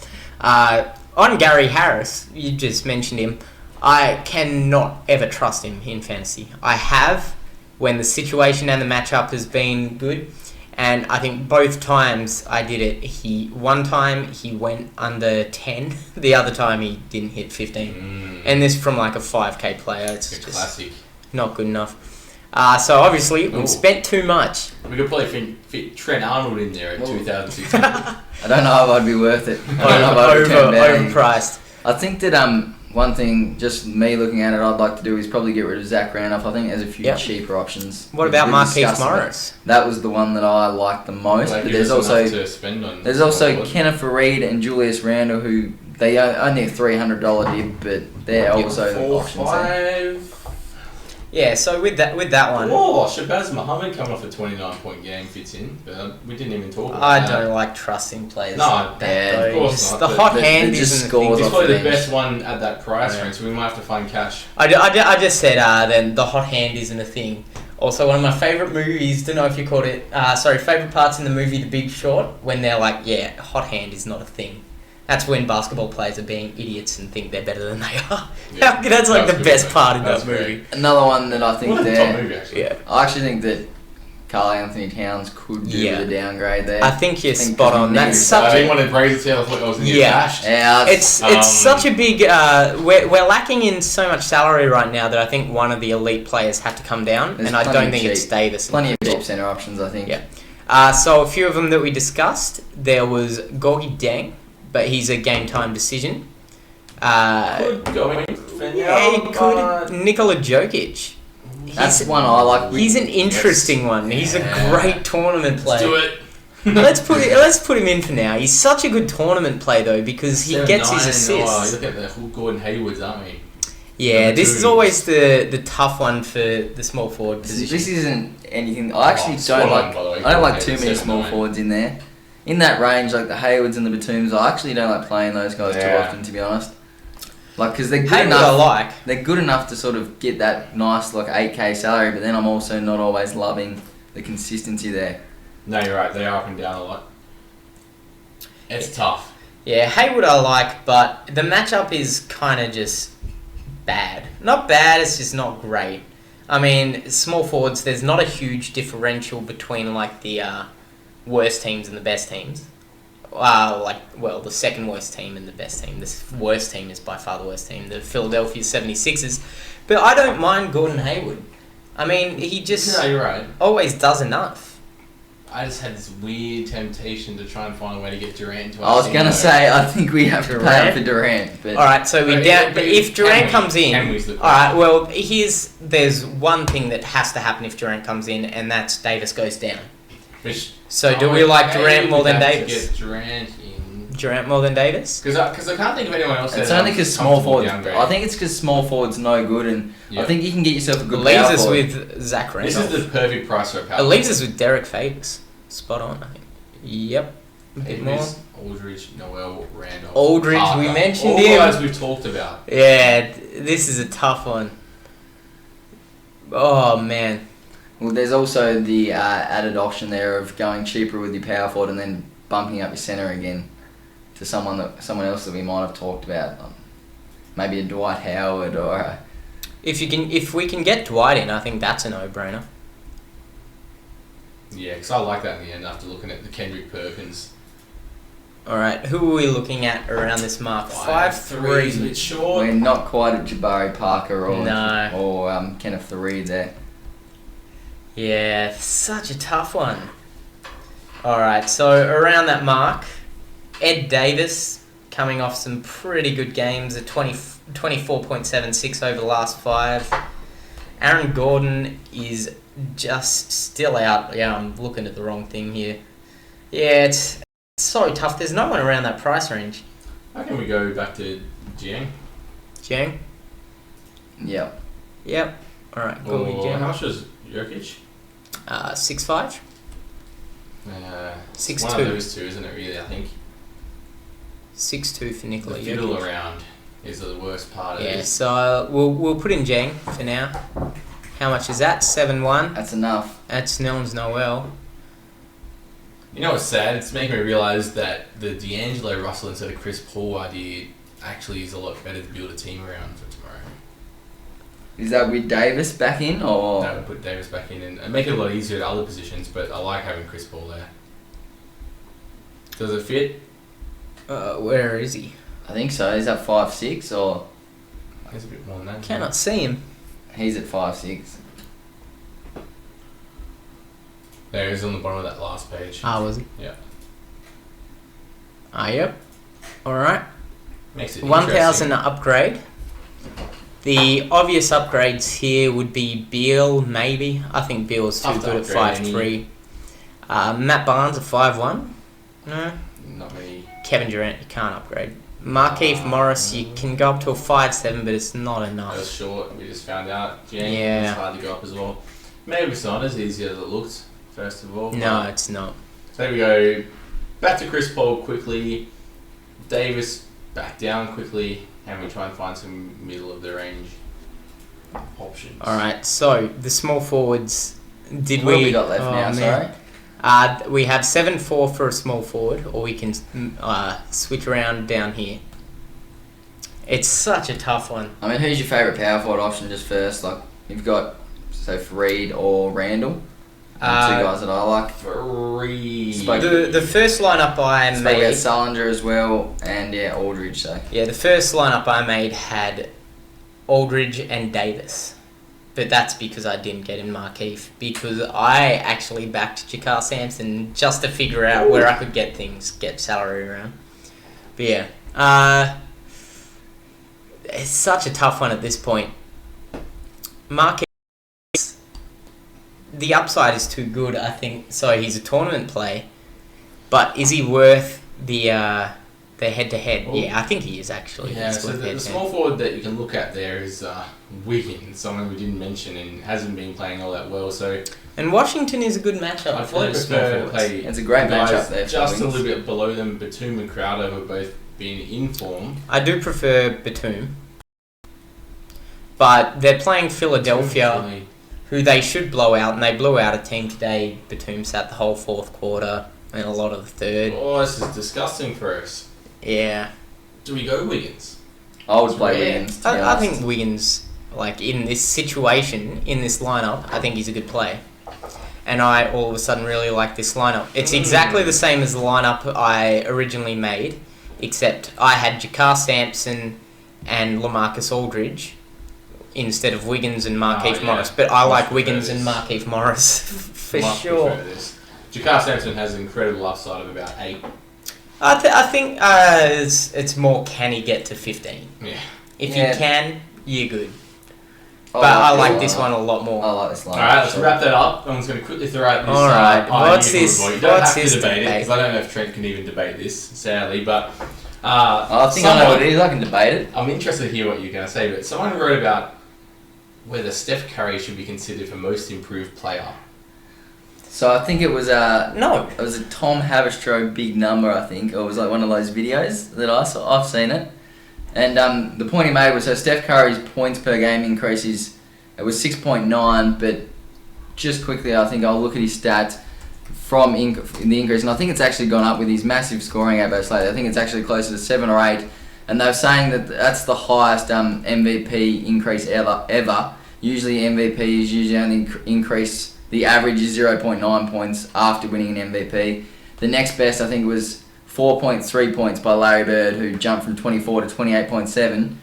On Gary Harris, you just mentioned him. I cannot ever trust him in fantasy. I have when the situation and the matchup has been good. And I think both times I did it, one time he went under 10, the other time he didn't hit 15. And this from like a 5k player. It's just classic. Not good enough. So obviously we spent too much. We could probably fit Trent Arnold in there at 2,600. I don't know if I'd be worth it. I don't know if Overpriced. I think that one thing, just me looking at it, I'd like to do is probably get rid of Zach Randolph. I think there's a few cheaper options. What about Marquise Morris? That was the one that I liked the most. Like but there's also Kenneth Reed and Julius Randle, who they only a $300 dip, but they're also options there. Yeah, so with that one... Oh, Shabazz Muhammad coming off a 29-point game fits in, but we didn't even talk about I that. don't like trusting players No, like that, of course not. The hot hand isn't the thing. He's probably the best one at that price range, so we might have to find cash. I just said then the hot hand isn't a thing. Also, one of my favourite movies, don't know if you called it... favourite parts in the movie The Big Short, when they're like, hot hand is not a thing. That's when basketball players are being idiots and think they're better than they are. Yeah, that's like the best part in that movie. Another one that I think top movie, actually. Yeah. I actually think that Karl Anthony Towns could do with a downgrade there. I think you're spot on. That's such I didn't want to praise it. I thought I was going to get bashed. Yeah, it's such a big... we're lacking in so much salary right now that I think one of the elite players had to come down, and I don't think it's Davis. Plenty of cheap centre options, I think. Yeah. So a few of them that we discussed, there was Gorgie Deng, but he's a game time decision. Could go in for now, he could. Nikola Jokic. That's one I like. He's an interesting one. He's a great tournament player. Let's do it. let's put him in for now. He's such a good tournament player though because he gets his assists. Look at the Gordon Haywards, aren't we? Yeah, this is always the tough one for the small forward position. This isn't anything. I actually I don't like too many small forwards in there. In that range, like the Haywards and the Batums, I actually don't like playing those guys too often, to be honest. Like, because they're good enough. They're good enough to sort of get that nice, like 8k salary, but then I'm also not always loving the consistency there. No, you're right. They are up and down a lot. It's tough. Yeah, Hayward I like, but the matchup is kind of just bad. Not bad, it's just not great. I mean, small forwards, there's not a huge differential between like the worst teams and the best teams. The second worst team and the best team. The worst team is by far the worst team, the Philadelphia 76ers. But I don't mind Gordon Hayward. I mean, he just you're right. always does enough. I just had this weird temptation to try and find a way to get Durant to I was going to say, I think we have to pay up for Durant. But alright, so we down. But if Durant comes in... Alright, well, there's one thing that has to happen if Durant comes in, and that's Davis goes down. So do we like Durant more than Davis? Get Durant in. Durant more than Davis? Because I can't think of anyone else. It's only because small forwards. I think it's because small forwards no good, and I think you can get yourself a good. Leaves us with Zach Randolph. This is the perfect price for a power. It leaves us with Derek Favors. Spot on, I think. Yep. A bit more. Aldridge, Noel, Randolph. Aldridge, Parker. we mentioned all him. guys we've talked about. Yeah, this is a tough one. Oh man. Well, there's also the added option there of going cheaper with your power forward and then bumping up your centre again to someone else that we might have talked about, maybe a Dwight Howard or. If we can get Dwight in, I think that's a no-brainer. Yeah, because I like that in the end after looking at the Kendrick Perkins. All right, who are we looking at around this mark? 5'3" is a bit short. We're not quite at Jabari Parker or Kenneth Reed there. Yeah, such a tough one. Alright, so around that mark, Ed Davis coming off some pretty good games at 24.76 over the last 5. Aaron Gordon is just still out. Yeah, I'm looking at the wrong thing here. Yeah, it's so tough. There's no one around that price range. How can we go back to Jiang? Jiang? Yep. Alright, go with Jiang. How much was Jokic? 6'5". 6'2". One of those two, isn't it? Really, I think. 6'2" for Nikola Jokic. Fiddle around. is the worst part of Yeah, this. so we'll put in Jang for now. How much is that? 7-1. That's enough. That's Nels Noel. You know what's sad? It's making me realise that the D'Angelo Russell instead of Chris Paul idea actually is a lot better to build a team around for tomorrow. Is that with Davis back in, or? That would put Davis back in and make it a lot easier at other positions, but I like having Chris Paul there. Does it fit? Where is he? I think so. Is that 5'6", or? He's a bit more than that. Cannot see him. He's at 5'6". There he is on the bottom of that last page. Was he? Yeah. Yep. Alright. Makes it 1,000 upgrade. The obvious upgrades here would be Beal, maybe. I think Beal's too Tough to good at upgrade 5'3". Matt Barnes at 5'1". No. Not many. Kevin Durant, you can't upgrade. Markieff Morris, you can go up to a 5'7", but it's not That was enough. short. We just found out. James Yeah. is hard to go up as well. Maybe it's not as easy as it looked, first of all. No, it's not. So there we go. Back to Chris Paul quickly. Davis back down quickly. And we try and find some middle of the range options. Alright, so the small forwards. Did What we have we got left oh, now? man. Sorry. We have 7-4 for a small forward, or we can switch around down here. It's such a tough one. I mean, who's your favourite power forward option? Just first, like you've got, say, Fareed or Randall. Two guys that I like. The first lineup I Spoke made. about Salinger as well, and Aldridge. So Yeah, the first lineup I made had Aldridge and Davis. But that's because I didn't get in Markieff. Because I actually backed Jakar Sampson just to figure out where I could get salary around. But yeah. It's such a tough one at this point. Markieff, the upside is too good, I think. So he's a tournament play. But is he worth the head-to-head? Well, yeah, I think he is actually. Yeah, He's so worth the head-to-head. small forward that you can look at there is Wiggins, someone we didn't mention and hasn't been playing all that well. So And Washington is a good matchup I for feel like the the small small forward forwards. play it's a great guys matchup there. For just a Wings. little bit below them, Batum and Crowder, who have both been in form. I do prefer Batum. But they're playing Philadelphia, Really, who they should blow out, and they blew out a team today. Batum sat the whole fourth quarter and a lot of the third. oh, this is disgusting for us. Yeah. Do we go Wiggins? I would play Yeah. Wiggins. To be I honest. think Wiggins, like in this situation, in this lineup, I think he's a good play. And I all of a sudden really like this lineup. It's exactly the same as the lineup I originally made, except I had Jakar Sampson and LaMarcus Aldridge instead of Wiggins and Markieff yeah. Morris. But I Much like prefer Wiggins this. and Markieff Morris for Much sure. prefer this. Jakar Sampson has an incredible upside of about 8. I think it's more can he get to 15. Yeah. If Yeah. you can, you're good. But I like this one a lot more. I like this lineup. Alright, let's wrap that up. I'm just going to quickly throw out this. Alright, what's idea this- for a You don't what's have this to debate it, debate? because I don't know if Trent can even debate this, sadly, but I think I know what it is. I can debate it. I'm interested to hear what you're going to say, but someone wrote about whether Steph Curry should be considered for most improved player. So I think it was No. it was a Tom Haberstroh big number. I think it was like one of those videos that I saw. I've seen it, and the point he made was so Steph Curry's points per game increase is it was 6.9, but just quickly I think I'll look at his stats from the increase, and I think it's actually gone up with his massive scoring outbursts lately. I think it's actually closer to 7 or 8, and they're saying that that's the highest MVP increase ever. Usually MVP is usually only increase. The average is 0.9 points after winning an MVP. The next best I think was 4.3 points by Larry Bird, who jumped from 24 to 28.7,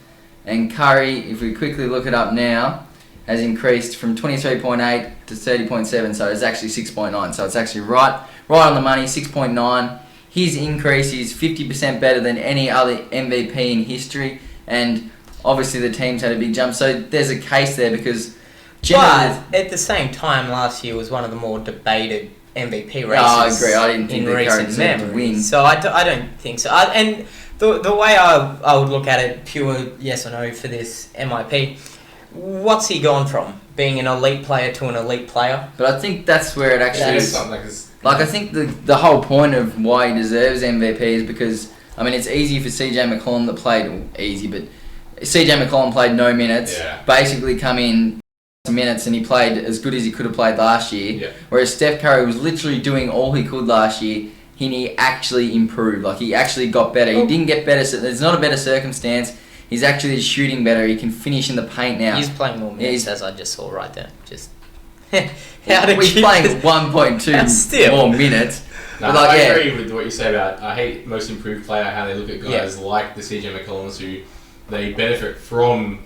and Curry, if we quickly look it up now, has increased from 23.8 to 30.7, so it's actually 6.9. So it's actually right on the money, 6.9. His increase is 50% better than any other MVP in history, and obviously the team's had a big jump. So there's a case there because generally... But at the same time, last year was one of the more debated MVP races. No, I agree. I didn't think in that Curry recent deserved to memory. win. So I don't think so. And the way I would look at it, pure yes or no for this MIP, what's he gone from? Being an elite player to an elite player? But I think that's where it actually That is is. something like this. Like, I think the whole point of why he deserves MVP is because, I mean, it's easy for CJ McCollum that played, easy, but CJ McCollum played no minutes. Yeah. Basically come in minutes and he played as good as he could have played last year. Yeah. Whereas Steph Curry was literally doing all he could last year. He actually improved. Like, he actually got better. He didn't get better. So there's not a better circumstance. He's actually shooting better. He can finish in the paint now. He's playing more minutes, as I just saw right there. Just He's playing 1.2 more minutes. No, But I agree with what you say about I hate most improved player, how they look at guys like the CJ McCollums who they benefit from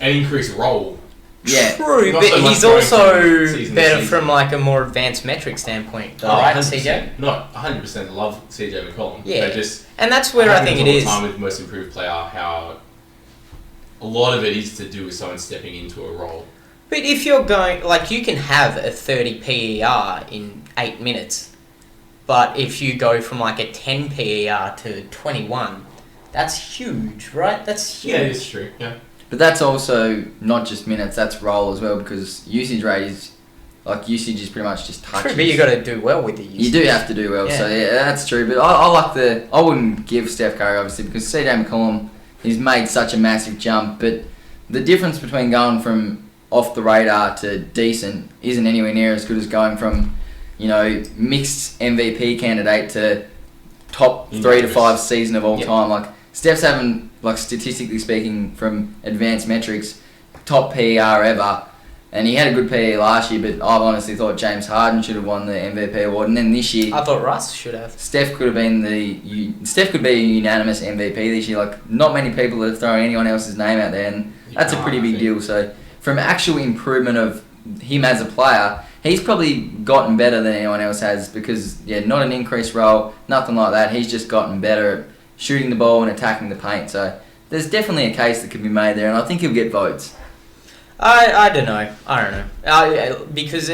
an increased role. Yeah. True, Not but so much he's going also from season to better season. from like a more advanced metric standpoint, though, Oh, right, 100%. CJ? Not 100% love CJ McCollum. Yeah. But just And that's where I think it is. Time with most improved player, how a lot of it is to do with someone stepping into a role. But if you're going, like, you can have a 30 PER in 8 minutes, but if you go from like a 10 PER to 21, that's huge, right? That's huge. Yeah, it's true. Yeah. But that's also not just minutes, that's role as well, because usage rate is, like, usage is pretty much just touches. True, but you got to do well with the usage. You do have to do well, Yeah. so yeah, that's true. But I wouldn't give Steph Curry, obviously, because CJ McCollum, he's made such a massive jump, but the difference between going from off the radar to decent isn't anywhere near as good as going from, mixed MVP candidate to top 3 to 5 season of all time. Like, Steph's having, like, statistically speaking, from advanced metrics, top PER ever. And he had a good PE last year, but I've honestly thought James Harden should have won the MVP award. And then this year, I thought Russ should have. Steph could be a unanimous MVP this year. Like, not many people are throwing anyone else's name out there, and that's a pretty big deal. So, from actual improvement of him as a player, he's probably gotten better than anyone else has because, not an increased role, nothing like that. He's just gotten better at shooting the ball and attacking the paint. So, there's definitely a case that could be made there, and I think he'll get votes. I don't know. Because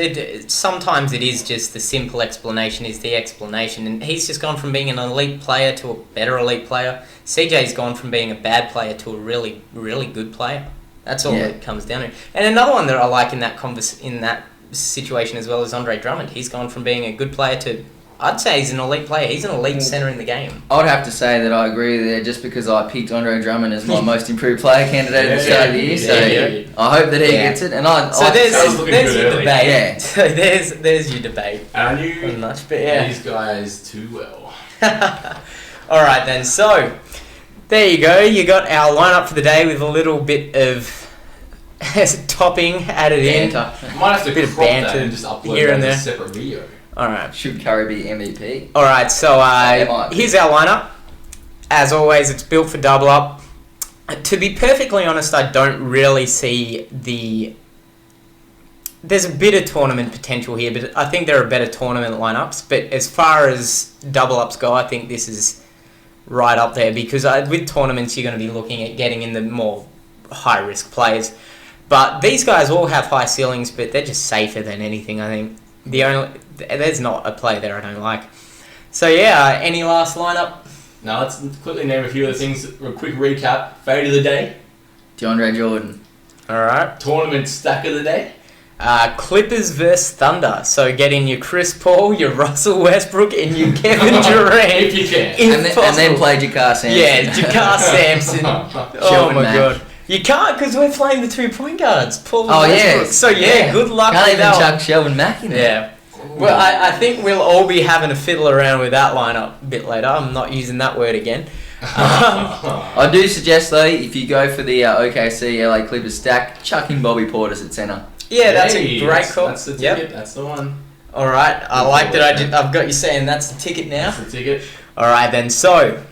sometimes it is just the simple explanation is the explanation, and he's just gone from being an elite player to a better elite player. CJ's gone from being a bad player to a really, really good player. That's all it comes down to. And another one that I like in that situation as well is Andre Drummond. He's gone from being a good player to, I'd say he's an elite player. He's an elite center in the game. I would have to say that I agree there just because I picked Andre Drummond as my most improved player candidate at the start of the year. So I hope that he gets it. And there's your early. debate. Yeah. So there's your debate. And I knew Much, but yeah. these guys too well. All right then. So there you go. You got our lineup for the day with a little bit of topping added in. Might have to Bit of crop that banter and just upload here that and as a there. separate video. All right. Should Curry be MVP? All right. So might be. here's our lineup. As always, it's built for double up. To be perfectly honest, I don't really see There's a bit of tournament potential here, but I think there are better tournament lineups. But as far as double ups go, I think this is right up there because with tournaments, you're going to be looking at getting in the more high risk players. But these guys all have high ceilings, but they're just safer than anything. I think there's not a play there I don't like. So yeah, any last lineup? Now let's quickly name a few of the things. A quick recap. Fade of the day. DeAndre Jordan. All right. Tournament stack of the day. Clippers versus Thunder. So get in your Chris Paul, your Russell Westbrook, and your Kevin Durant. If you can. And then play Jakar Sampson. Yeah, Jakar Sampson. Oh Shelvin my Mack. god. You can't because we're playing the 2 point guards. Paul Oh, Westbrook. yeah. So yeah, good luck Can't with even that one. chuck Shelvin Mack in there. Yeah. Well, I think we'll all be having a fiddle around with that lineup a bit later. I'm not using that word again. I do suggest, though, if you go for the OKC LA Clippers stack, chuck in Bobby Portis at centre. Yeah, that's a great call. That's the ticket. That's the one. All right. I like that. I've got you saying that's the ticket now. That's the ticket. All right then. So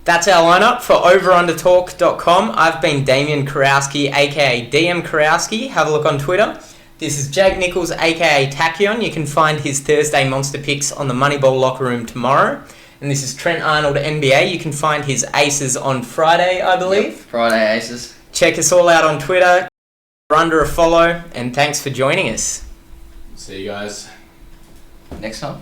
that's our lineup for overundertalk.com. I've been Damian Karowski, aka DM Karowski. Have a look on Twitter. This is Jake Nichols, aka Tachyon. You can find his Thursday monster picks on the Moneyball locker room tomorrow. And this is Trent Arnold, NBA. You can find his aces on Friday, I believe. Yep, Friday Aces. Check us all out on Twitter. We're under a follow, and thanks for joining us. See you guys Next time.